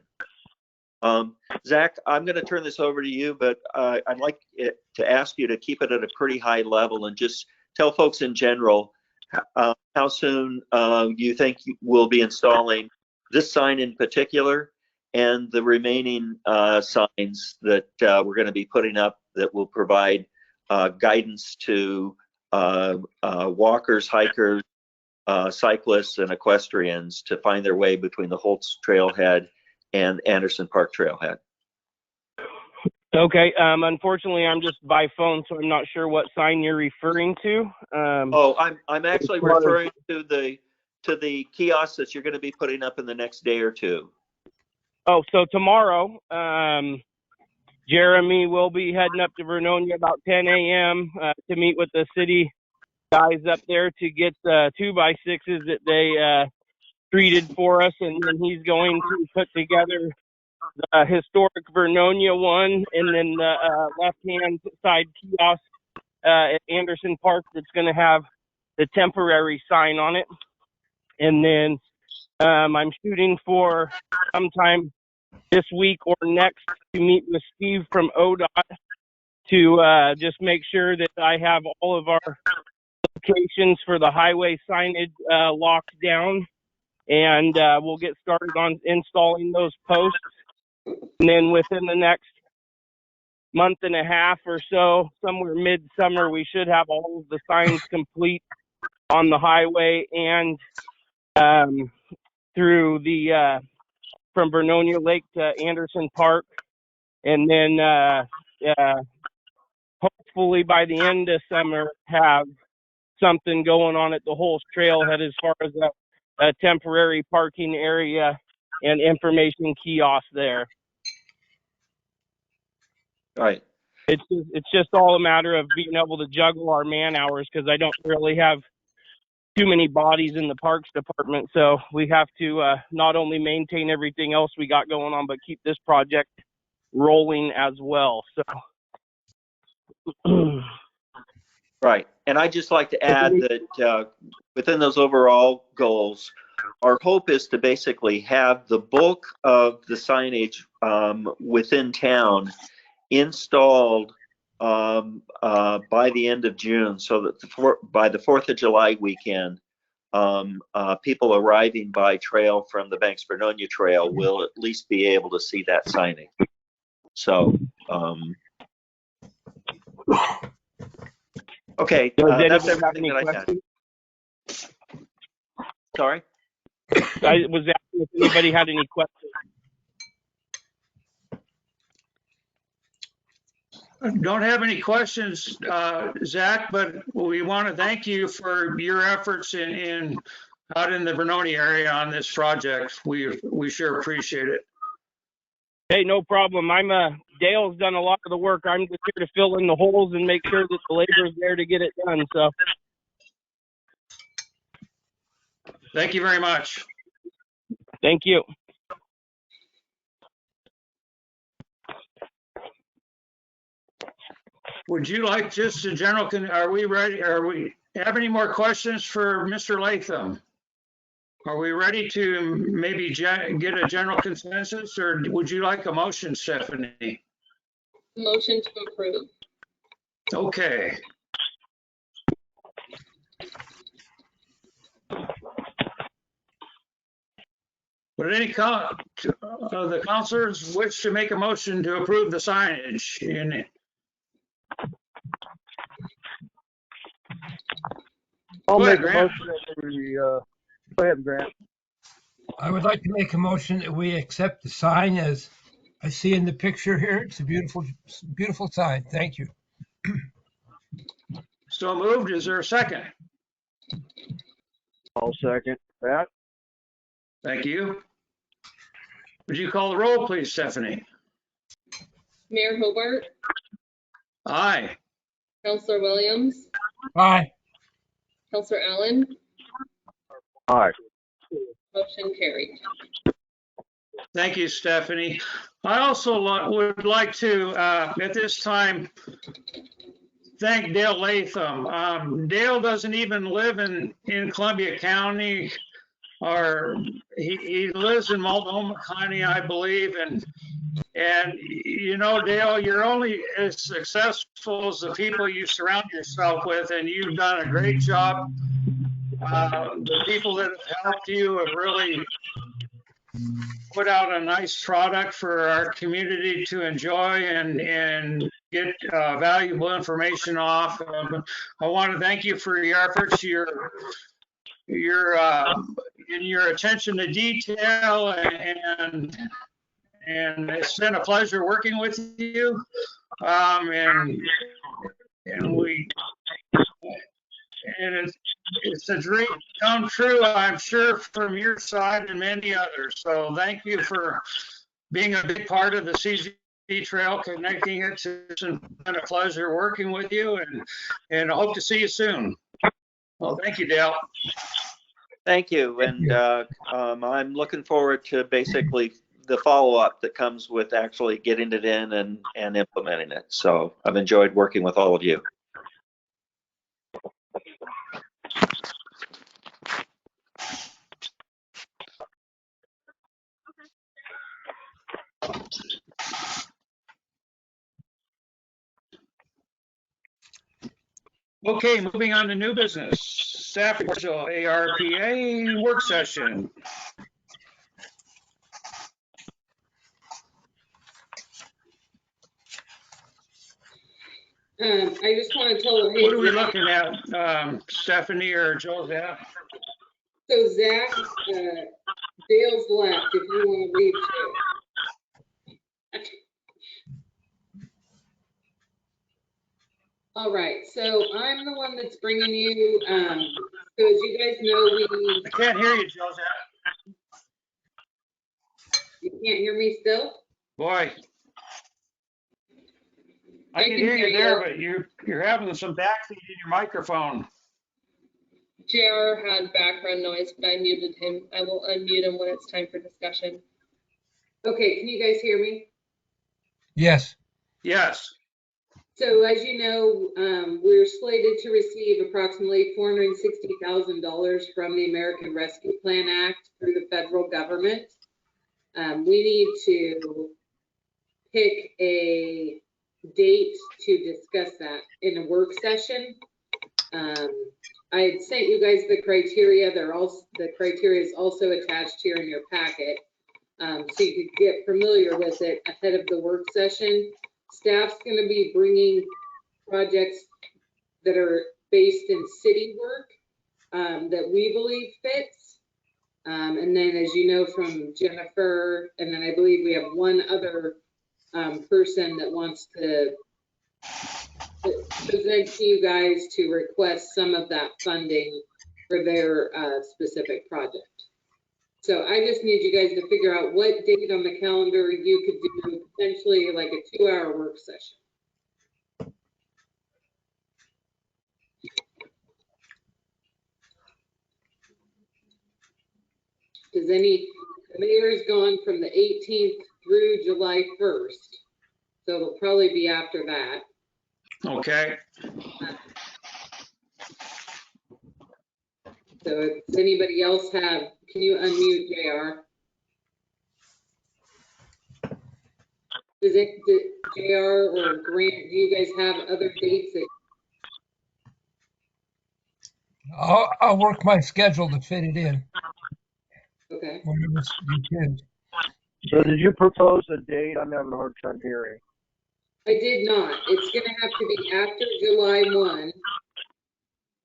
Speaker 9: Zach, I'm going to turn this over to you, but I'd like to ask you to keep it at a pretty high level and just tell folks in general how soon you think we'll be installing this sign in particular and the remaining signs that we're going to be putting up that will provide guidance to walkers, hikers, cyclists, and equestrians to find their way between the Holtz Trailhead and Anderson Park Trailhead.
Speaker 10: Okay. Unfortunately, I'm just by phone, so I'm not sure what sign you're referring to.
Speaker 9: I'm actually referring to the kiosks that you're going to be putting up in the next day or two.
Speaker 10: Oh, so tomorrow, Jeremy will be heading up to Vernonia about 10 a.m. To meet with the city guys up there to get the 2x6s that they treated for us, and then he's going to put together the historic Vernonia one, and then the left-hand side kiosk at Anderson Park that's going to have the temporary sign on it. And then I'm shooting for sometime this week or next to meet with Steve from ODOT to just make sure that I have all of our locations for the highway signage locked down, and we'll get started on installing those posts. And then within the next month and a half or so, somewhere mid-summer, we should have all of the signs complete on the highway and through the from Vernonia Lake to Anderson Park. And then hopefully by the end of summer have something going on at the Holtz Trailhead as far as a temporary parking area and information kiosk there.
Speaker 9: Right.
Speaker 10: It's just all a matter of being able to juggle our man hours, because I don't really have too many bodies in the parks department. So we have to not only maintain everything else we got going on, but keep this project rolling as well. So
Speaker 9: Right. And I'd just like to add that within those overall goals, our hope is to basically have the bulk of the signage within town installed by the end of June, so that by the 4th of July weekend, people arriving by trail from the Banks Vernonia Trail will at least be able to see that signage. So, okay, that's everything that I had. Sorry?
Speaker 10: I was asking if anybody had any questions.
Speaker 2: Don't have any questions, Zach, but we want to thank you for your efforts out in the Vernonia area on this project. We sure appreciate it.
Speaker 10: Hey, no problem. Dale's done a lot of the work. I'm just here to fill in the holes and make sure that the labor is there to get it done. So,
Speaker 2: thank you very much.
Speaker 10: Thank you.
Speaker 2: Would you like just a general, are we ready? Have any more questions for Mr. Latham? Are we ready to maybe get a general consensus, or would you like a motion, Stephanie?
Speaker 7: Motion to approve.
Speaker 2: Okay. Would any of the councilors wish to make a motion to approve the signage in it?
Speaker 4: I'll
Speaker 2: Go
Speaker 4: make
Speaker 2: ahead,
Speaker 4: a
Speaker 2: Grant.
Speaker 4: motion that we, go ahead, Grant.
Speaker 3: I would like to make a motion that we accept the sign as I see in the picture here. It's a beautiful, beautiful sign. Thank you.
Speaker 2: So moved. Is there a second?
Speaker 4: I'll second that.
Speaker 2: Thank you. Would you call the roll, please, Stephanie?
Speaker 7: Mayor Hobart,
Speaker 2: Aye.
Speaker 7: Councilor Williams,
Speaker 3: Aye.
Speaker 7: Councilor Allen,
Speaker 4: Aye.
Speaker 7: motion carried.
Speaker 2: Thank you, Stephanie. I also would like to, at this time, thank Dale Latham. Dale doesn't even live in Columbia County, or he lives in Multnomah County, I believe. And you know, Dale, you're only as successful as the people you surround yourself with, and you've done a great job. The people that have helped you have really put out a nice product for our community to enjoy and get valuable information off. I want to thank you for your efforts, your in your attention to detail, and it's been a pleasure working with you. And we and it's a dream come true, I'm sure, from your side and many others. So thank you for being a big part of the CZ Trail, connecting it. It's been a pleasure working with you, and I hope to see you soon. Well, thank you, Dale.
Speaker 9: Thank you. And I'm looking forward to basically the follow-up that comes with actually getting it in and implementing it. So I've enjoyed working with all of you.
Speaker 2: Okay, moving on to new business. Staff report, ARPA work session.
Speaker 5: I just want to tell, hey,
Speaker 2: What are we looking at, Stephanie or Joseph?
Speaker 5: so Zach, Dale's left, if you want to leave too. All right, so I'm the one that's bringing you, so as you guys know,
Speaker 2: I can't hear you, Joseph.
Speaker 5: You can't hear me still?
Speaker 2: Boy. I can hear you there, but you're having some backfeed in your microphone.
Speaker 7: JR had background noise, but I muted him. I will unmute him when it's time for discussion.
Speaker 5: Okay, can you guys hear me?
Speaker 3: Yes.
Speaker 2: Yes.
Speaker 5: So as you know, we're slated to receive approximately $460,000 from the American Rescue Plan Act through the federal government. We need to pick a date to discuss that in a work session. I had sent you guys the criteria. The criteria is also attached here in your packet, so you could get familiar with it ahead of the work session. Staff's going to be bringing projects that are based in city work that we believe fits. And then, as you know from Jennifer, and then I believe we have one other person that wants to present to you guys to request some of that funding for their specific project. So I just need you guys to figure out what date on the calendar you could do potentially like a 2-hour work session. Does the mayor's gone from the 18th through July 1st. So it'll probably be after that.
Speaker 2: Okay.
Speaker 5: So does anybody else have, can you unmute JR? Does JR or Grant, do you guys have other dates that?
Speaker 3: I'll work my schedule to fit it in.
Speaker 5: Okay.
Speaker 3: Whenever you can.
Speaker 4: So did you propose a date? I'm having a hard time hearing.
Speaker 5: I did not. It's going to have to be after July 1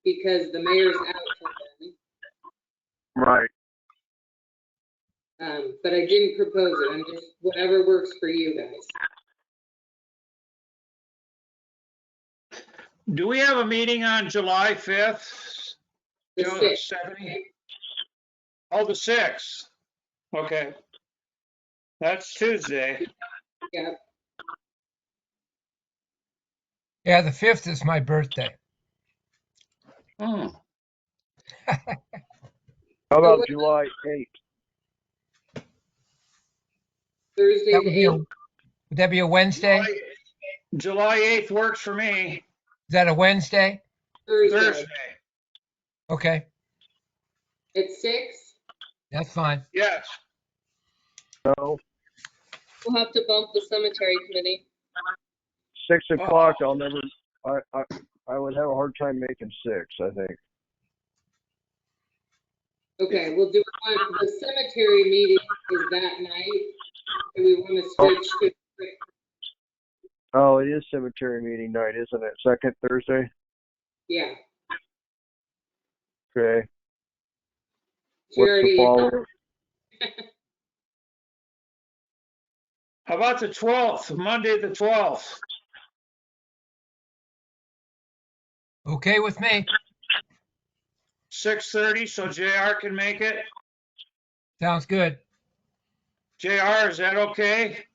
Speaker 5: because the mayor's out till then.
Speaker 4: Right.
Speaker 5: But I didn't propose it. I'm just whatever works for you guys.
Speaker 2: Do we have a meeting on July 5th?
Speaker 5: The 6th.
Speaker 2: 70? Oh, the 6th. Okay. That's Tuesday.
Speaker 5: Yeah.
Speaker 3: Yeah, the 5th is my birthday.
Speaker 2: Hmm.
Speaker 4: How about July 8th?
Speaker 5: Thursday
Speaker 3: That
Speaker 5: the
Speaker 3: would be
Speaker 5: 8th?
Speaker 3: would that be a Wednesday? Is
Speaker 2: July 8th works for me.
Speaker 3: that a Wednesday?
Speaker 5: Thursday.
Speaker 3: Okay,
Speaker 5: At 6?
Speaker 3: that's fine.
Speaker 2: Yes.
Speaker 4: No,
Speaker 7: We'll have to bump the cemetery committee.
Speaker 4: 6 o'clock, I'll never, I would have a hard time making 6, I think.
Speaker 5: Okay, we'll do the cemetery meeting is that night. Do we want to switch to?
Speaker 4: Oh, it is cemetery meeting night, isn't it? Second Thursday?
Speaker 5: Yeah.
Speaker 4: Okay.
Speaker 5: She
Speaker 4: What's the
Speaker 5: already,
Speaker 4: follow?
Speaker 2: How about the 12th, Monday the 12th?
Speaker 3: Okay with me.
Speaker 2: 6:30, so JR can make it.
Speaker 3: Sounds good.
Speaker 2: JR, is that okay?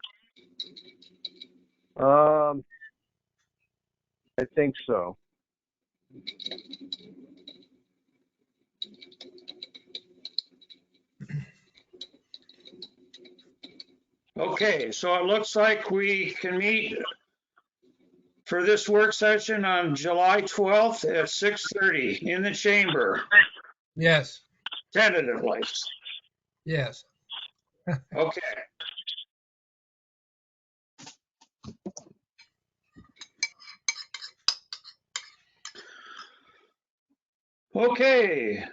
Speaker 4: I think so.
Speaker 2: Okay, so it looks like we can meet for this work session on July 12th at 6:30 in the chamber,
Speaker 3: Yes,
Speaker 2: tentatively.
Speaker 3: yes.
Speaker 2: Okay. Okay.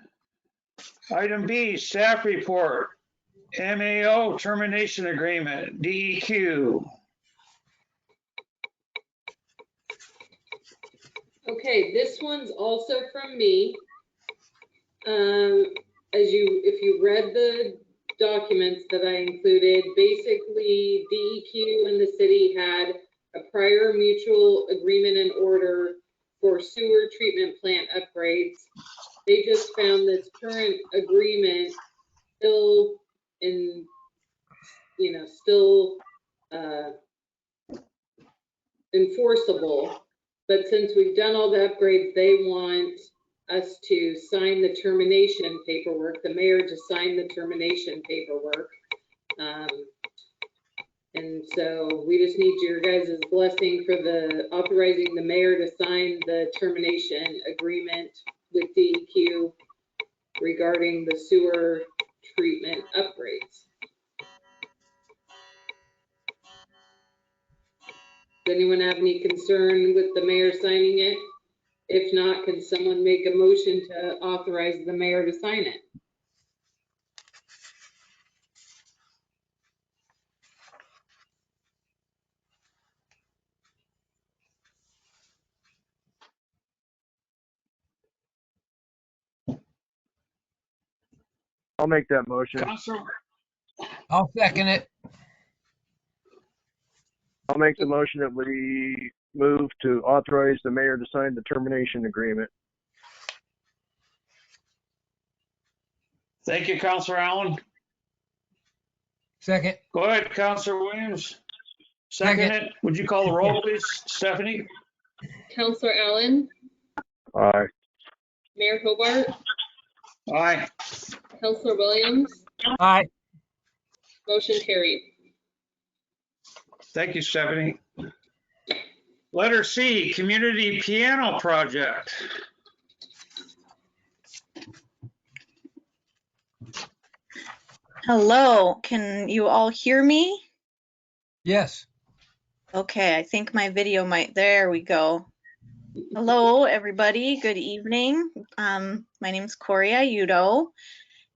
Speaker 2: Item B, staff report. MAO termination agreement, DEQ.
Speaker 5: okay, this one's also from me. If you read the documents that I included, basically DEQ and the city had a prior mutual agreement and order for sewer treatment plant upgrades. They just found this current agreement still in, still enforceable. But since we've done all the upgrades, they want us to sign the termination paperwork, the mayor to sign the termination paperwork. And so we just need your guys' blessing for the authorizing the mayor to sign the termination agreement with DEQ regarding the sewer treatment upgrades. Does anyone have any concern with the mayor signing it? If not, can someone make a motion to authorize the mayor to sign it?
Speaker 4: I'll make that motion.
Speaker 3: I'll second it.
Speaker 4: I'll make the motion that we move to authorize the mayor to sign the termination agreement.
Speaker 2: Thank you, Councilor Allen.
Speaker 3: Second.
Speaker 2: Go ahead, Councilor Williams. Second it. Would you call the roll, please, Stephanie?
Speaker 7: Counselor Allen,
Speaker 4: Aye.
Speaker 7: Mayor Hobart,
Speaker 2: Aye.
Speaker 7: Counselor Williams,
Speaker 3: Aye.
Speaker 7: motion carried.
Speaker 2: Thank you, Stephanie. Letter C, community piano project.
Speaker 11: Hello, can you all hear me?
Speaker 3: Yes.
Speaker 11: Okay, I think my video might, there we go. Hello, everybody, good evening. My name's Corey Ayudo,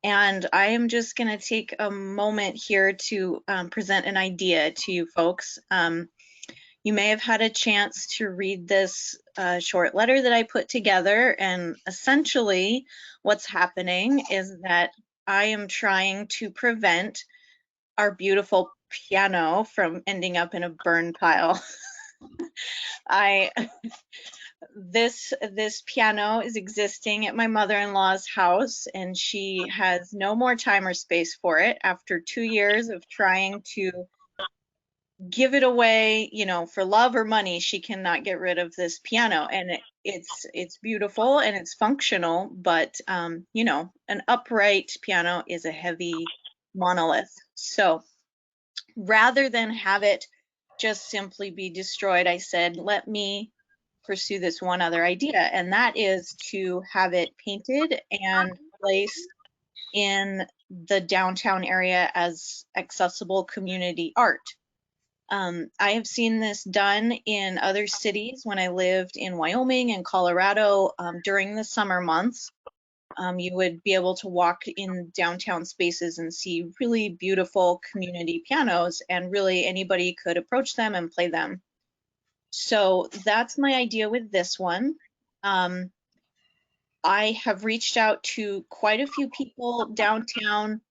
Speaker 11: and I am just gonna take a moment here to present an idea to you folks. You may have had a chance to read this short letter that I put together, and essentially what's happening is that I am trying to prevent our beautiful piano from ending up in a burn pile. This piano is existing at my mother-in-law's house, and she has no more time or space for it after 2 years of trying to give it away, you know, for love or money. She cannot get rid of this piano, and it's beautiful and it's functional, but you know, an upright piano is a heavy monolith. So rather than have it just simply be destroyed, I said, let me pursue this one other idea, and that is to have it painted and placed in the downtown area as accessible community art. I have seen this done in other cities when I lived in Wyoming and Colorado during the summer months. You would be able to walk in downtown spaces and see really beautiful community pianos, and really anybody could approach them and play them. So that's my idea with this one. I have reached out to quite a few people downtown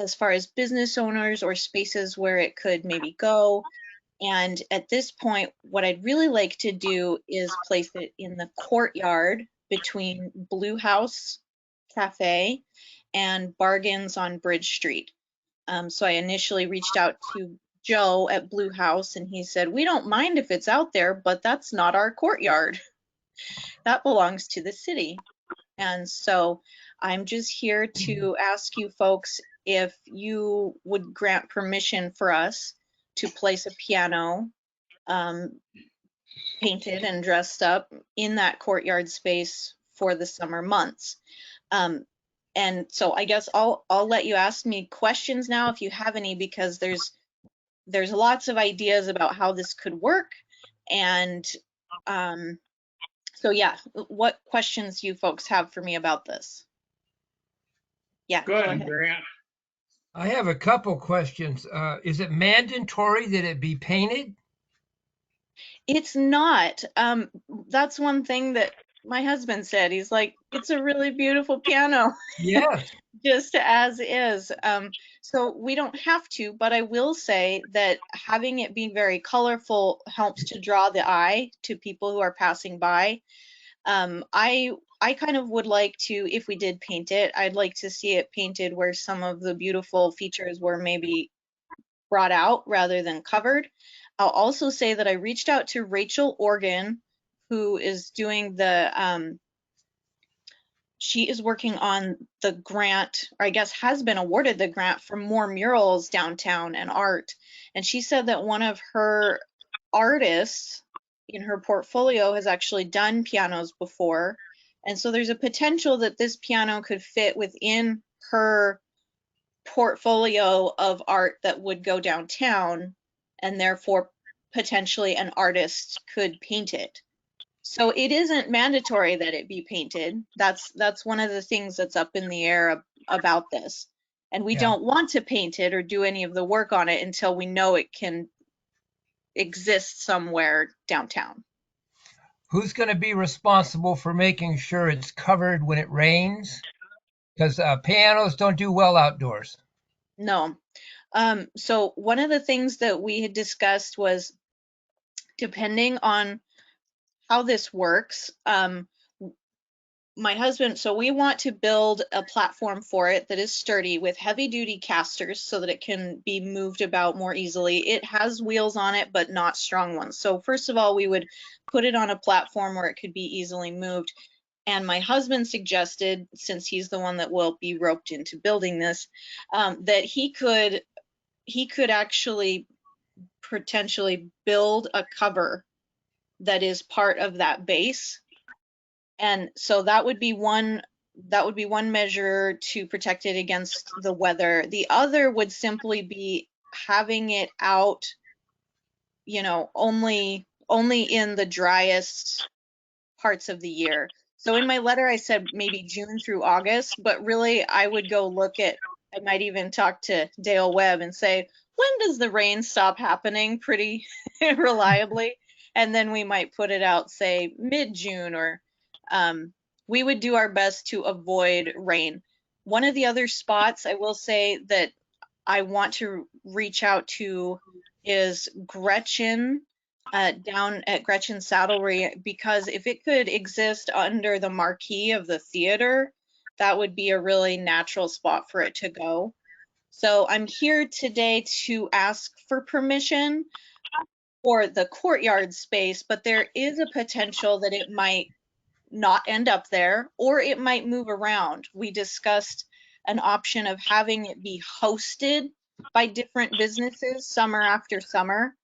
Speaker 11: as far as business owners or spaces where it could maybe go. And at this point, what I'd really like to do is place it in the courtyard between Blue House Cafe and Bargains on Bridge Street. So I initially reached out to Joe at Blue House, and he said, we don't mind if it's out there, but that's not our courtyard. That belongs to the city. And so I'm just here to ask you folks if you would grant permission for us to place a piano painted and dressed up in that courtyard space for the summer months. And so I guess I'll let you ask me questions now if you have any, because there's lots of ideas about how this could work. And so yeah, what questions you folks have for me about this? Yeah,
Speaker 2: Go ahead, Grant.
Speaker 3: I have a couple questions. Is it mandatory that it be painted?
Speaker 11: It's not. That's one thing that my husband said. He's like, it's a really beautiful piano.
Speaker 3: Yes.
Speaker 11: Just as is. So we don't have to, but I will say that having it be very colorful helps to draw the eye to people who are passing by. I kind of would like to, if we did paint it, I'd like to see it painted where some of the beautiful features were maybe brought out rather than covered. I'll also say that I reached out to Rachel Organ, who is doing the, she is working on the grant, or I guess has been awarded the grant for more murals downtown and art. And she said that one of her artists in her portfolio has actually done pianos before. And so there's a potential that this piano could fit within her portfolio of art that would go downtown, and therefore potentially an artist could paint it. So it isn't mandatory that it be painted. That's one of the things that's up in the air about this. And we don't want to paint it or do any of the work on it until we know it can exist somewhere downtown.
Speaker 3: Who's going to be responsible for making sure it's covered when it rains? Because pianos don't do well outdoors.
Speaker 11: No. So one of the things that we had discussed was, depending on how this works, my husband, so we want to build a platform for it that is sturdy with heavy duty casters so that it can be moved about more easily. It has wheels on it, but not strong ones. So first of all, we would put it on a platform where it could be easily moved. And my husband suggested, since he's the one that will be roped into building this, that he could actually potentially build a cover that is part of that base. And so that would be one measure to protect it against the weather. The other would simply be having it out, only in the driest parts of the year. So in my letter, I said maybe June through August, but really I would go look at, I might even talk to Dale Webb and say, when does the rain stop happening pretty reliably? And then we might put it out, say mid-June, or we would do our best to avoid rain. One of the other spots I will say that I want to reach out to is Gretchen, down at Gretchen Saddlery, because if it could exist under the marquee of the theater, that would be a really natural spot for it to go. So I'm here today to ask for permission for the courtyard space, but there is a potential that it might not end up there, or it might move around. We discussed an option of having it be hosted by different businesses summer after summer.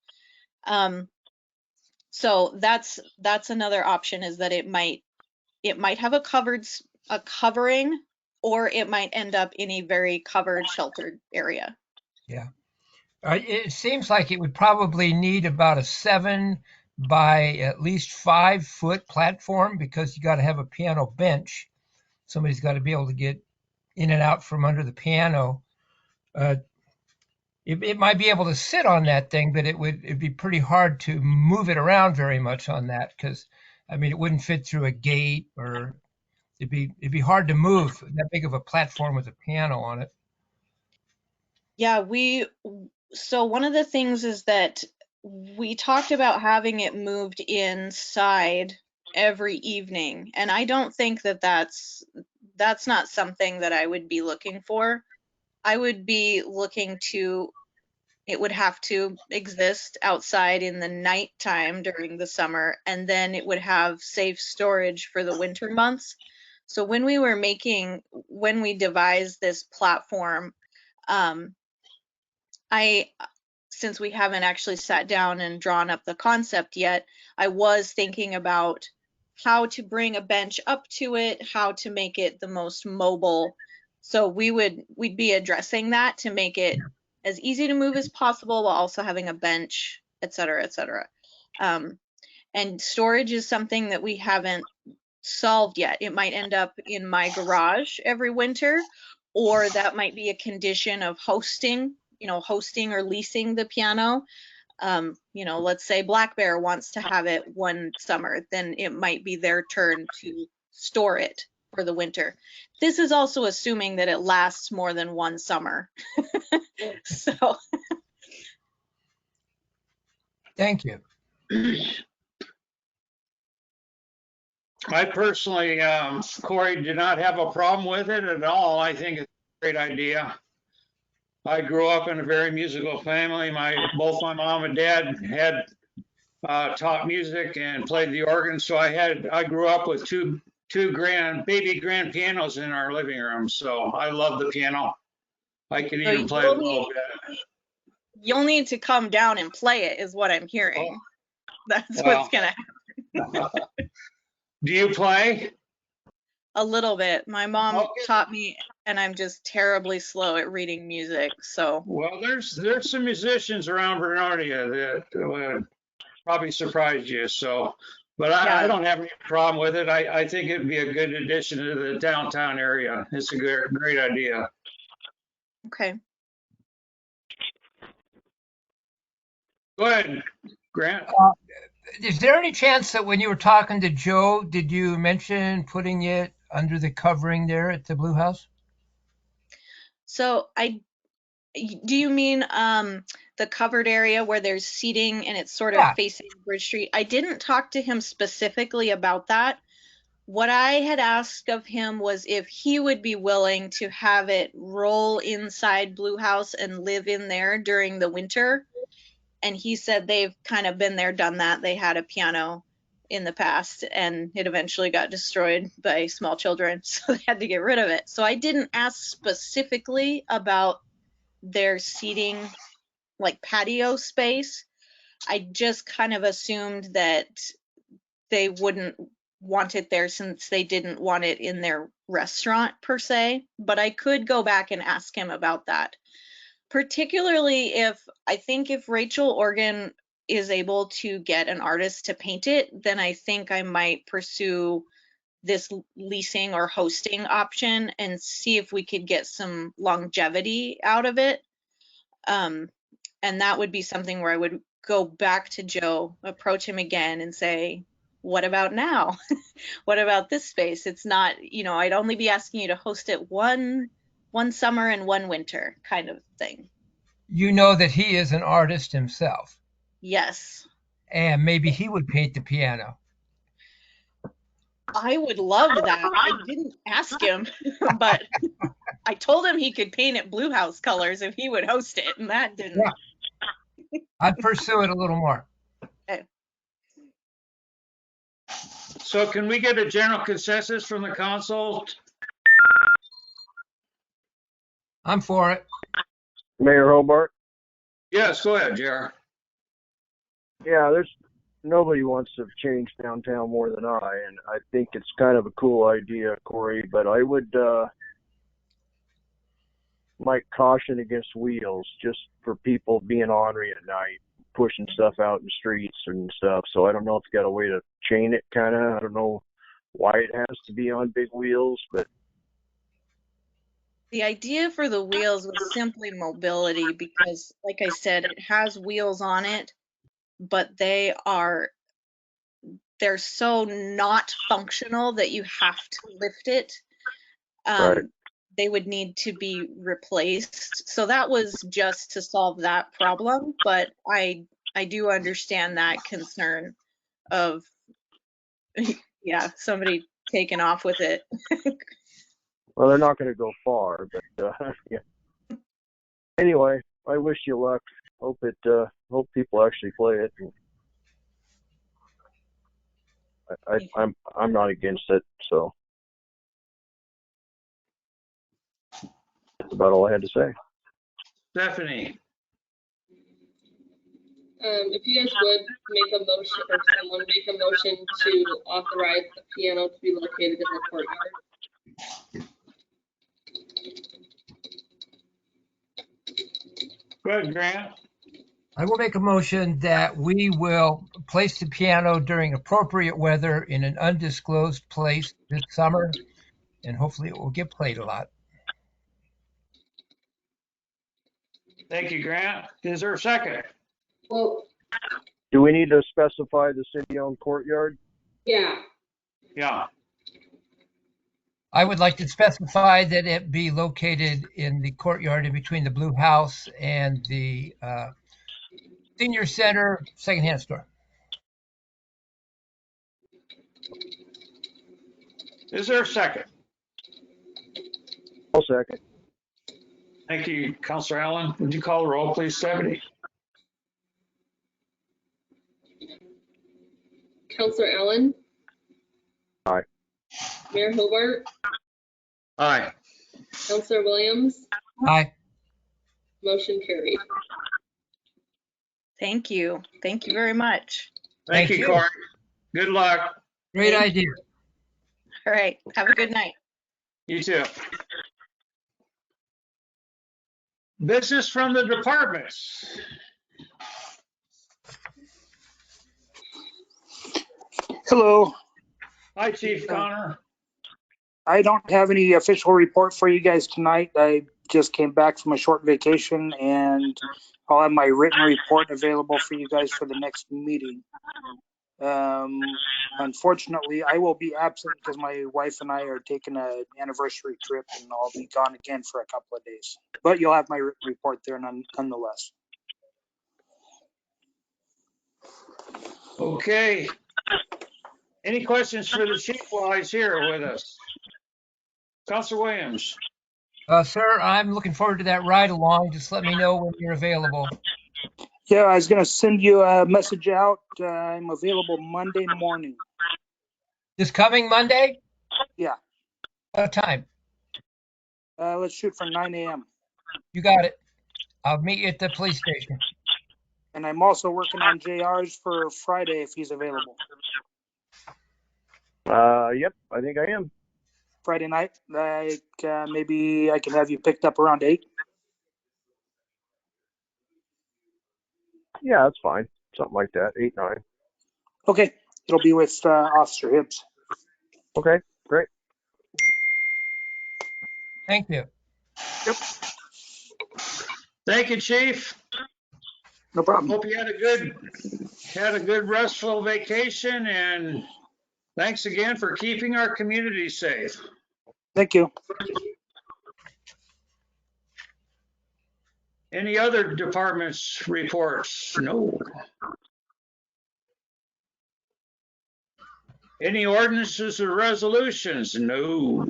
Speaker 11: So that's another option, is that it might have a covering, or it might end up in a very covered, sheltered area.
Speaker 3: Yeah. It seems like it would probably need about a 7 by at least 5-foot platform, because you got to have a piano bench. Somebody's got to be able to get in and out from under the piano. It might be able to sit on that thing, but it'd be pretty hard to move it around very much on that, because I mean it wouldn't fit through a gate, or it'd be hard to move that big of a platform with a piano on it.
Speaker 11: Yeah, so one of the things is that we talked about having it moved inside every evening, and I don't think that that's not something that I would be looking for. I would be looking to, it would have to exist outside in the nighttime during the summer, and then it would have safe storage for the winter months. So when we devised this platform, since we haven't actually sat down and drawn up the concept yet, I was thinking about how to bring a bench up to it, how to make it the most mobile. So we'd be addressing that to make it as easy to move as possible, while also having a bench, et cetera, et cetera. And storage is something that we haven't solved yet. It might end up in my garage every winter, or that might be a condition of hosting or leasing the piano. Let's say Black Bear wants to have it one summer, then it might be their turn to store it for the winter. This is also assuming that it lasts more than one summer. So.
Speaker 3: Thank you.
Speaker 2: I personally, Corey, do not have a problem with it at all. I think it's a great idea. I grew up in a very musical family. Both my mom and dad had taught music and played the organ, so I grew up with two baby grand pianos in our living room. So I love the piano. I can even play a little bit.
Speaker 11: You'll need to come down and play it, is what I'm hearing. That's what's gonna happen.
Speaker 2: Do you play?
Speaker 11: A little bit. My mom taught me, and I'm just terribly slow at reading music. So.
Speaker 2: Well, there's some musicians around Vernonia that would probably surprise you. So, but I don't have any problem with it. I think it'd be a good addition to the downtown area. It's a great idea.
Speaker 11: Okay.
Speaker 2: Go ahead, Grant.
Speaker 3: Is there any chance that when you were talking to Joe, did you mention putting it under the covering there at the Blue House?
Speaker 11: So do you mean the covered area where there's seating and it's sort of facing Bridge Street? I didn't talk to him specifically about that. What I had asked of him was if he would be willing to have it roll inside Blue House and live in there during the winter. And he said they've kind of been there, done that. They had a piano in the past, and it eventually got destroyed by small children, so they had to get rid of it. So I didn't ask specifically about their seating, like patio space. I just kind of assumed that they wouldn't want it there, since they didn't want it in their restaurant per se. But I could go back and ask him about that. Particularly if Rachel Organ is able to get an artist to paint it, then I think I might pursue this leasing or hosting option and see if we could get some longevity out of it. And that would be something where I would go back to Joe, approach him again and say, what about now? What about this space? It's not, I'd only be asking you to host it one summer and one winter kind of thing.
Speaker 3: You know that he is an artist himself.
Speaker 11: Yes.
Speaker 3: And maybe he would paint the piano.
Speaker 11: I would love that. I didn't ask him, but I told him he could paint it Blue House colors if he would host it, and that didn't.
Speaker 3: Yeah. I'd pursue it a little more.
Speaker 11: Okay.
Speaker 2: So can we get a general consensus from the council?
Speaker 3: I'm for it.
Speaker 4: Mayor Hobart?
Speaker 2: Yes, go ahead, JR.
Speaker 4: Yeah, there's nobody wants to change downtown more than I, and I think it's kind of a cool idea, Corey, but I would might caution against wheels just for people being ornery at night, pushing stuff out in the streets and stuff. So I don't know if you got a way to chain it, kind of. I don't know why it has to be on big wheels, but
Speaker 11: The idea for the wheels was simply mobility because, like I said, it has wheels on it, but they're so not functional that you have to lift it.
Speaker 4: right.
Speaker 11: They would need to be replaced. So that was just to solve that problem, but I do understand that concern of yeah, somebody taking off with it.
Speaker 4: Well, they're not going to go far, but yeah. Anyway, I wish you luck. Hope people actually play it. I'm not against it, so that's about all I had to say.
Speaker 2: Stephanie.
Speaker 7: If you guys would make a motion, or someone make a motion to authorize the piano to be located in the courtyard.
Speaker 2: Go ahead, Grant.
Speaker 3: I will make a motion that we will place the piano during appropriate weather in an undisclosed place this summer, and hopefully it will get played a lot.
Speaker 2: Thank you, Grant. Is there a second?
Speaker 5: Well,
Speaker 4: Do we need to specify the city-owned courtyard?
Speaker 5: yeah,
Speaker 2: Yeah.
Speaker 3: I would like to specify that it be located in the courtyard in between the Blue House and the Senior Center secondhand store.
Speaker 2: Is there a second?
Speaker 4: I'll second.
Speaker 2: Thank you, Councilor Allen. Would you call the roll, please, Stephanie?
Speaker 7: Counselor Allen?
Speaker 4: Aye.
Speaker 7: Mayor Hobart?
Speaker 2: Aye.
Speaker 7: Counselor Williams?
Speaker 3: Aye.
Speaker 7: Motion carried.
Speaker 11: Thank you. Thank you very much.
Speaker 2: Thank you, Corey. Good luck.
Speaker 3: Great
Speaker 11: Thank
Speaker 3: idea.
Speaker 11: All right. Have a good night.
Speaker 2: You too. Business from the departments.
Speaker 12: Hello.
Speaker 2: Hi, Chief Connor.
Speaker 12: I don't have any official report for you guys tonight. I just came back from a short vacation and I'll have my written report available for you guys for the next meeting. Unfortunately, I will be absent because my wife and I are taking an anniversary trip and I'll be gone again for a couple of days. But you'll have my written report there nonetheless.
Speaker 2: Okay. Any questions for the chief while he's here with us? Councilor Williams.
Speaker 3: Sir, I'm looking forward to that ride along. Just let me know when you're available.
Speaker 12: Yeah, I was going to send you a message out. I'm available Monday morning.
Speaker 3: This coming Monday?
Speaker 12: Yeah.
Speaker 3: What time?
Speaker 12: Let's shoot for 9 a.m.
Speaker 3: You got it. I'll meet you at the police station.
Speaker 12: And I'm also working on JR's for Friday if he's available.
Speaker 4: Yep, I think I am.
Speaker 12: Friday night, like maybe I can have you picked up around 8.
Speaker 4: Yeah, that's fine. Something like that, 8, 9.
Speaker 12: Okay, it'll be with Officer Hibbs.
Speaker 4: Okay, great.
Speaker 3: Thank you.
Speaker 12: Yep.
Speaker 2: Thank you, Chief.
Speaker 12: No problem.
Speaker 2: Hope you had a good restful vacation, and thanks again for keeping our community safe.
Speaker 12: Thank you.
Speaker 2: Any other departments reports? No. Any ordinances or resolutions? No.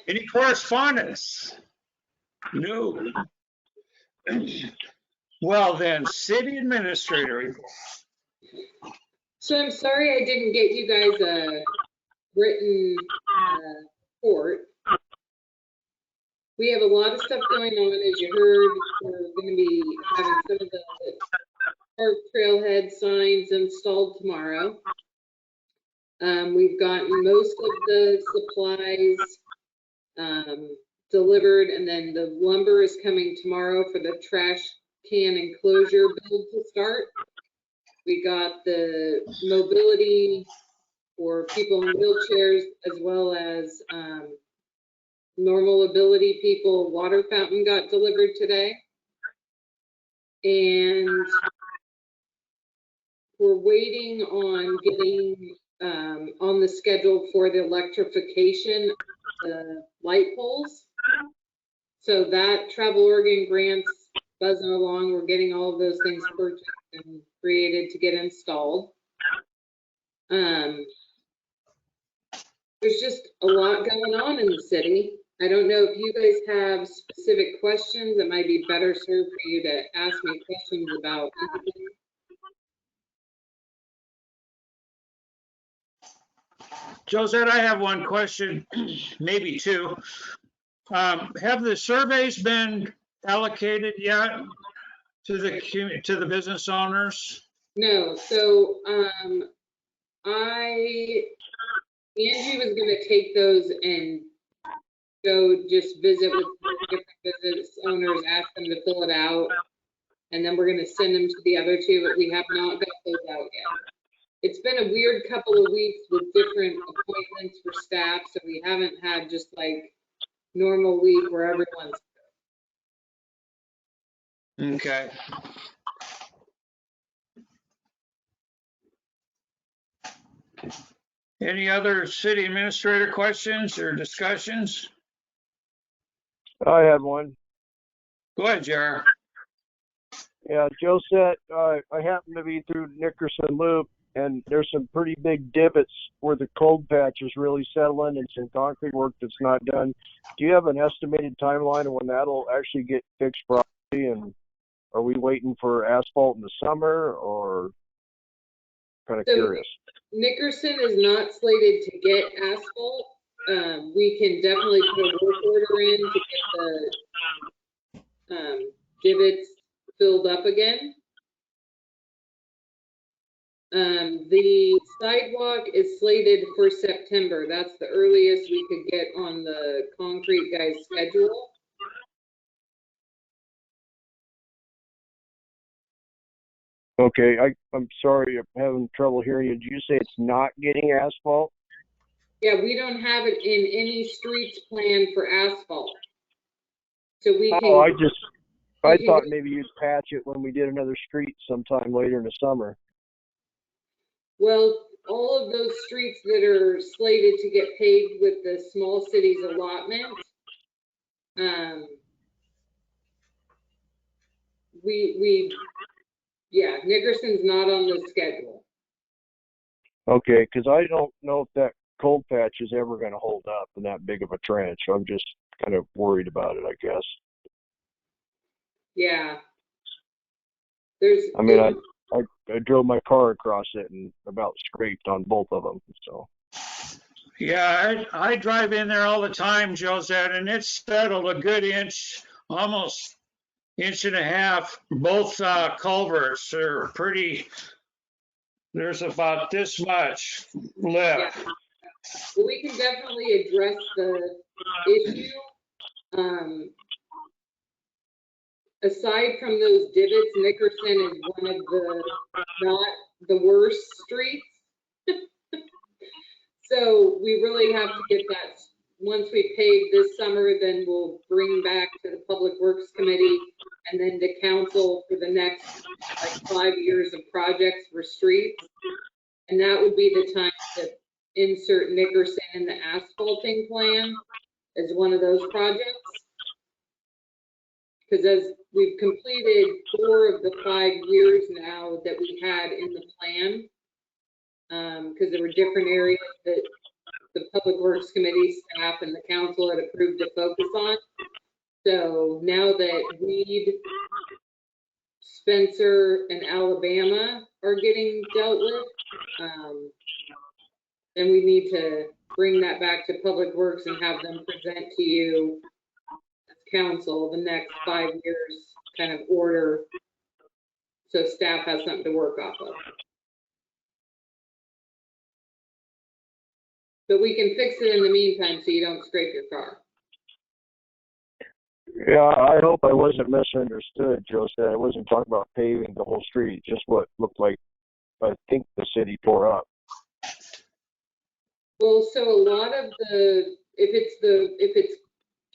Speaker 2: Any correspondence? No. Well then, city administrator report.
Speaker 5: so I'm sorry I didn't get you guys a written report. We have a lot of stuff going on, as you heard. We're going to be having some of the park trailhead signs installed tomorrow. We've gotten most of the supplies delivered, and then the lumber is coming tomorrow for the trash can enclosure build to start. We got the mobility for people in wheelchairs, as well as normal ability people. Water fountain got delivered today. And we're waiting on getting on the schedule for the electrification of the light poles. So that Travel Oregon grant's buzzing along. We're getting all of those things purchased and created to get installed. There's just a lot going on in the city. I don't know if you guys have specific questions. It might be better served for you to ask me questions about anything.
Speaker 2: Josette, I have one question, maybe two. Have the surveys been allocated yet to the business owners?
Speaker 5: No, so Angie was going to take those and go just visit with different business owners, ask them to fill it out, and then we're going to send them to the other two, but we have not got those out yet. It's been a weird couple of weeks with different appointments for staff, so we haven't had just like normal week where everyone's.
Speaker 2: Okay. Any other city administrator questions or discussions?
Speaker 4: I had one.
Speaker 2: Go ahead, Jar.
Speaker 4: Yeah, Josette, I happened to be through Nickerson Loop, and there's some pretty big divots where the cold patch is really settling and some concrete work that's not done. Do you have an estimated timeline of when that'll actually get fixed properly? And are we waiting for asphalt in the summer, or kind of curious?
Speaker 5: Nickerson is not slated to get asphalt. We can definitely put a work order in to get the divots filled up again. The sidewalk is slated for September. That's the earliest we could get on the concrete guy's schedule.
Speaker 4: Okay, I'm sorry, I'm having trouble hearing you. Did you say it's not getting asphalt?
Speaker 5: Yeah, we don't have it in any streets planned for asphalt. So we can.
Speaker 4: Oh, I thought maybe you'd patch it when we did another street sometime later in the summer.
Speaker 5: Well, all of those streets that are slated to get paved with the small cities allotment, yeah, Nickerson's not on the schedule.
Speaker 4: Okay, because I don't know if that cold patch is ever going to hold up in that big of a trench. I'm just kind of worried about it, I guess.
Speaker 5: Yeah.
Speaker 4: I mean, I drove my car across it and about scraped on both of them, so.
Speaker 2: Yeah, I drive in there all the time, Josette, and it's settled a good inch, almost inch and a half. Both culverts are pretty, there's about this much left.
Speaker 5: Yeah. Well, we can definitely address the issue. Aside from those divots, Nickerson is one of the not the worst streets. So we really have to get that. Once we pave this summer, then we'll bring back to the Public Works Committee and then to council for the next like 5 years of projects for streets. And that would be the time to insert Nickerson in the asphalting plan as one of those projects. Because as we've completed 4 of the 5 years now that we had in the plan, because there were different areas that the Public Works Committee staff and the council had approved to focus on. So now that Weed, Spencer, and Alabama are getting dealt with, then we need to bring that back to Public Works and have them present to you council the next 5 years kind of order, so staff has something to work off of. But we can fix it in the meantime so you don't scrape your car.
Speaker 4: Yeah, I hope I wasn't misunderstood, Joe said. I wasn't talking about paving the whole street, just what looked like, I think, the city tore up.
Speaker 5: Well, so a lot of if it's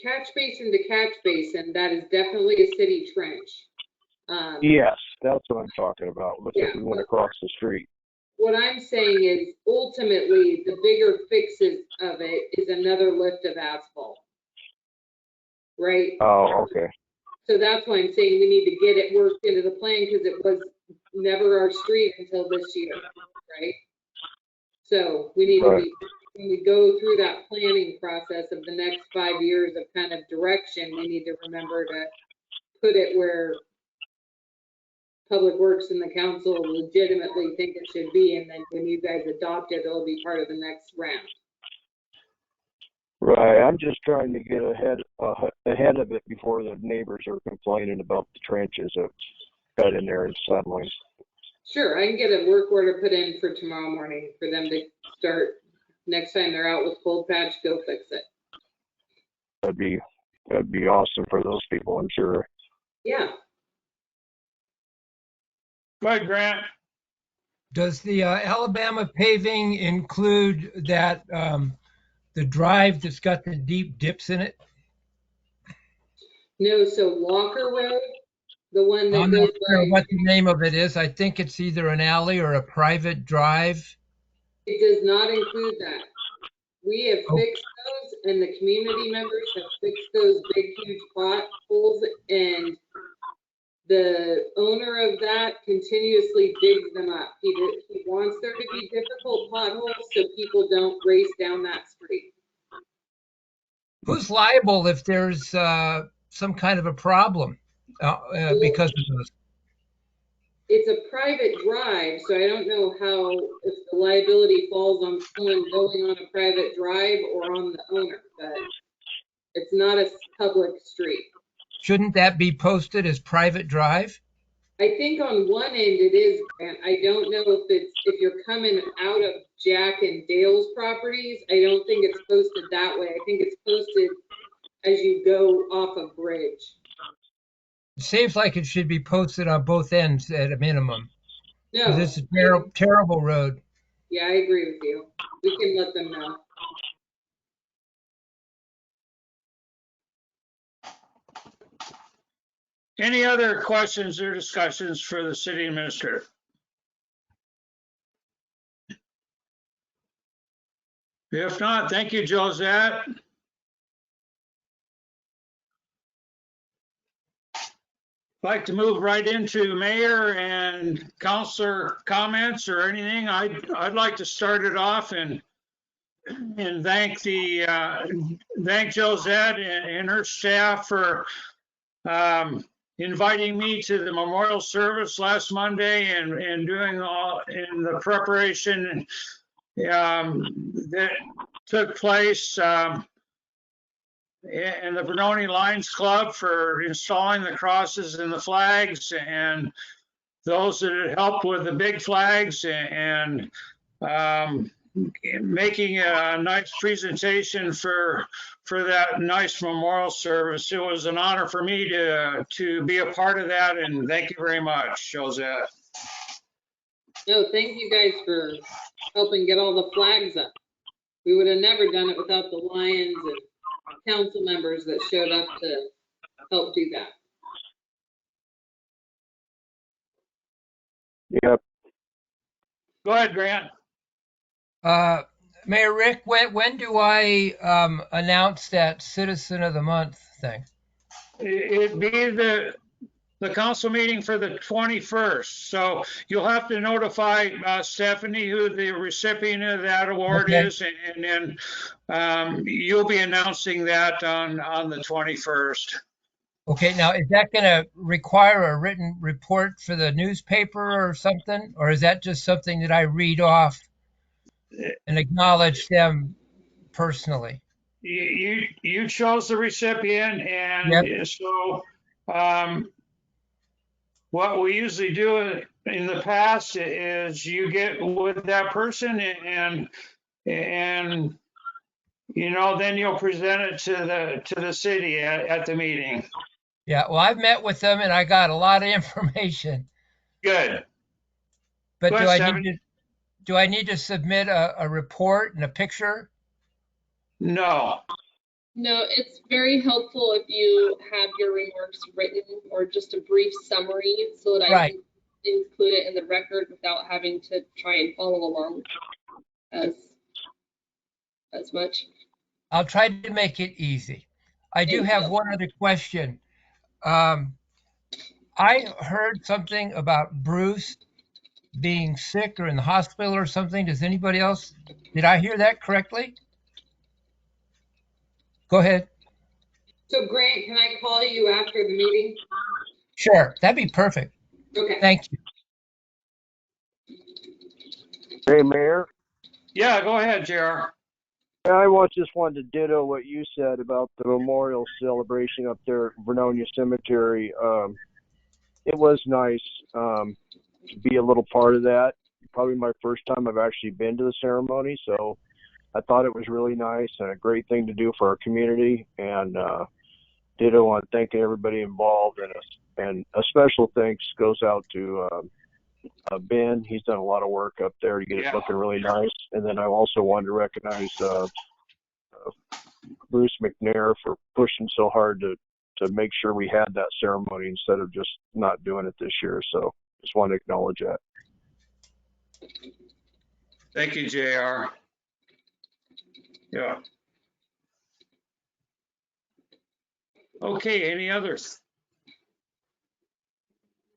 Speaker 5: catch basin to catch basin, that is definitely a city trench.
Speaker 4: Yes, that's what I'm talking about. Looks like we went across the street.
Speaker 5: What I'm saying is ultimately the bigger fixes of it is another lift of asphalt. Right?
Speaker 4: Oh, okay.
Speaker 5: So that's why I'm saying we need to get it worked into the plan because it was never our street until this year, right? So we need to be, when we go through that planning process of the next 5 years of kind of direction, we need to remember to put it where Public Works and the council legitimately think it should be, and then when you guys adopt it, it'll be part of the next round.
Speaker 4: Right, I'm just trying to get ahead of it before the neighbors are complaining about the trenches that's got in there and settling.
Speaker 5: Sure, I can get a work order put in for tomorrow morning for them to start, next time they're out with cold patch, go fix it.
Speaker 4: That'd be awesome for those people, I'm sure.
Speaker 5: Yeah.
Speaker 2: Go ahead, Grant.
Speaker 3: Does the Alabama paving include that the drive that's got the deep dips in it?
Speaker 5: No, so Walker Road, the one that
Speaker 3: I'm
Speaker 5: goes
Speaker 3: not sure
Speaker 5: by,
Speaker 3: what the name of it is. I think it's either an alley or a private drive.
Speaker 5: it does not include that. We have fixed those, and the community members have fixed those big, huge potholes, and the owner of that continuously digs them up. He wants there to be difficult potholes so people don't race down that street.
Speaker 3: Who's liable if there's some kind of a problem because of this?
Speaker 5: It's a private drive, so I don't know how, if the liability falls on someone going on a private drive or on the owner, but it's not a public street.
Speaker 3: Shouldn't that be posted as private drive?
Speaker 5: I think on one end it is, Grant. I don't know if you're coming out of Jack and Dale's properties. I don't think it's posted that way. I think it's posted as you go off a bridge.
Speaker 3: It seems like it should be posted on both ends at a minimum.
Speaker 5: No.
Speaker 3: This is a terrible road.
Speaker 5: Yeah, I agree with you. We can let them know.
Speaker 2: Any other questions or discussions for the city administrator? If not, thank you, Josette. Like to move right into mayor and councilor comments or anything. I'd like to start it off and thank thank Josette and her staff for inviting me to the memorial service last Monday and doing all in the preparation that took place and the Vernonia Lions Club for installing the crosses and the flags, and those that helped with the big flags and making a nice presentation for that nice memorial service. It was an honor for me to be a part of that, and thank you very much, Josette.
Speaker 5: No, thank you guys for helping get all the flags up. We would have never done it without the Lions and council members that showed up to help do that.
Speaker 4: Yep.
Speaker 2: Go ahead, Grant.
Speaker 3: Mayor Rick, when do I announce that Citizen of the Month thing?
Speaker 2: It'd be the council meeting for the 21st. So you'll have to notify Stephanie who the recipient of that award is, and then you'll be announcing that on the 21st. Okay,
Speaker 3: now is that going to require a written report for the newspaper or something? Or is that just something that I read off and acknowledge them personally?
Speaker 2: you chose the recipient, and
Speaker 3: Yep.
Speaker 2: so what we usually do in the past is you get with that person and then you'll present it to the city at the meeting.
Speaker 3: Yeah. Well, I've met with them and I got a lot of information.
Speaker 2: Good.
Speaker 3: But
Speaker 2: Go
Speaker 3: do
Speaker 2: ahead,
Speaker 3: I need
Speaker 2: Stephanie.
Speaker 3: to submit a report and a picture?
Speaker 2: No.
Speaker 7: No, it's very helpful if you have your remarks written or just a brief summary so that I
Speaker 3: Right.
Speaker 7: can include it in the record without having to try and follow along as much.
Speaker 3: I'll try to make it easy. I do
Speaker 7: Thank
Speaker 3: have
Speaker 7: you.
Speaker 3: one other question. I heard something about Bruce being sick or in the hospital or something. Does anybody else? Did I hear that correctly? Go ahead.
Speaker 5: So Grant, can I call you after the meeting?
Speaker 3: Sure. That'd be perfect.
Speaker 5: Okay.
Speaker 3: Thank you.
Speaker 4: Hey, Mayor.
Speaker 2: Yeah, go ahead, JR.
Speaker 4: I just wanted to ditto what you said about the memorial celebration up there at Vernonia Cemetery. It was nice to be a little part of that. Probably my first time I've actually been to the ceremony, so I thought it was really nice and a great thing to do for our community. And ditto on thanking everybody involved, and a special thanks goes out to Ben. He's done a lot of work up there to get it looking really nice. And then I also wanted to recognize Bruce McNair for pushing so hard to make sure we had that ceremony instead of just not doing it this year. So just want to acknowledge that.
Speaker 2: Thank you, JR. Yeah. Okay, any others?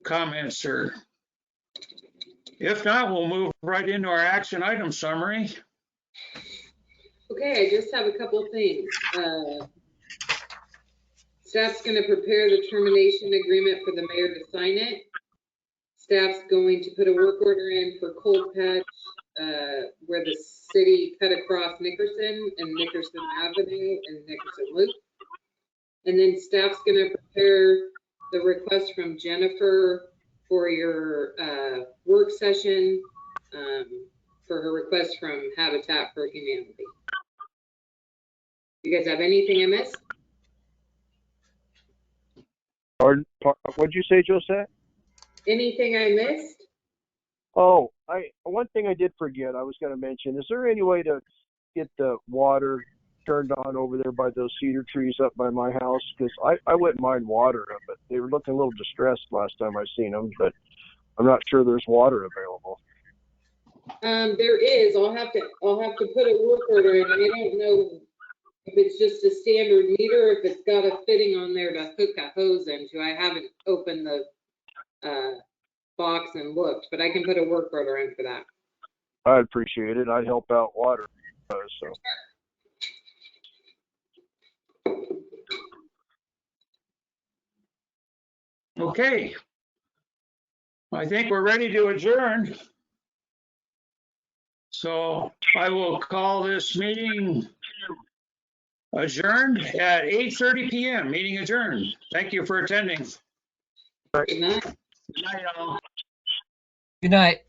Speaker 2: Comments or if not, we'll move right into our action item summary.
Speaker 5: Okay, I just have a couple of things. Staff's going to prepare the termination agreement for the mayor to sign it. Staff's going to put a work order in for cold patch where the city cut across Nickerson and Nickerson Avenue and Nickerson Loop. And then staff's going to prepare the request from Jennifer for your work session for her request from Habitat for Humanity. You guys have anything I missed?
Speaker 4: Pardon, what'd you say, Josette?
Speaker 5: Anything I missed?
Speaker 4: Oh, one thing I did forget I was going to mention. Is there any way to get the water turned on over there by those cedar trees up by my house? Because I wouldn't mind water, but they were looking a little distressed last time I seen them, but I'm not sure there's water available.
Speaker 5: There is. I'll have to put a work order in. I don't know if it's just a standard meter, or if it's got a fitting on there to hook a hose into. I haven't opened the box and looked, but I can put a work order in for that.
Speaker 4: I'd appreciate it. I'd help out water. So.
Speaker 2: Okay. I think we're ready to adjourn. So I will call this meeting adjourned at 8:30 p.m. Meeting adjourned. Thank you for attending.
Speaker 5: Good night.
Speaker 2: Good night, all.
Speaker 3: Good night.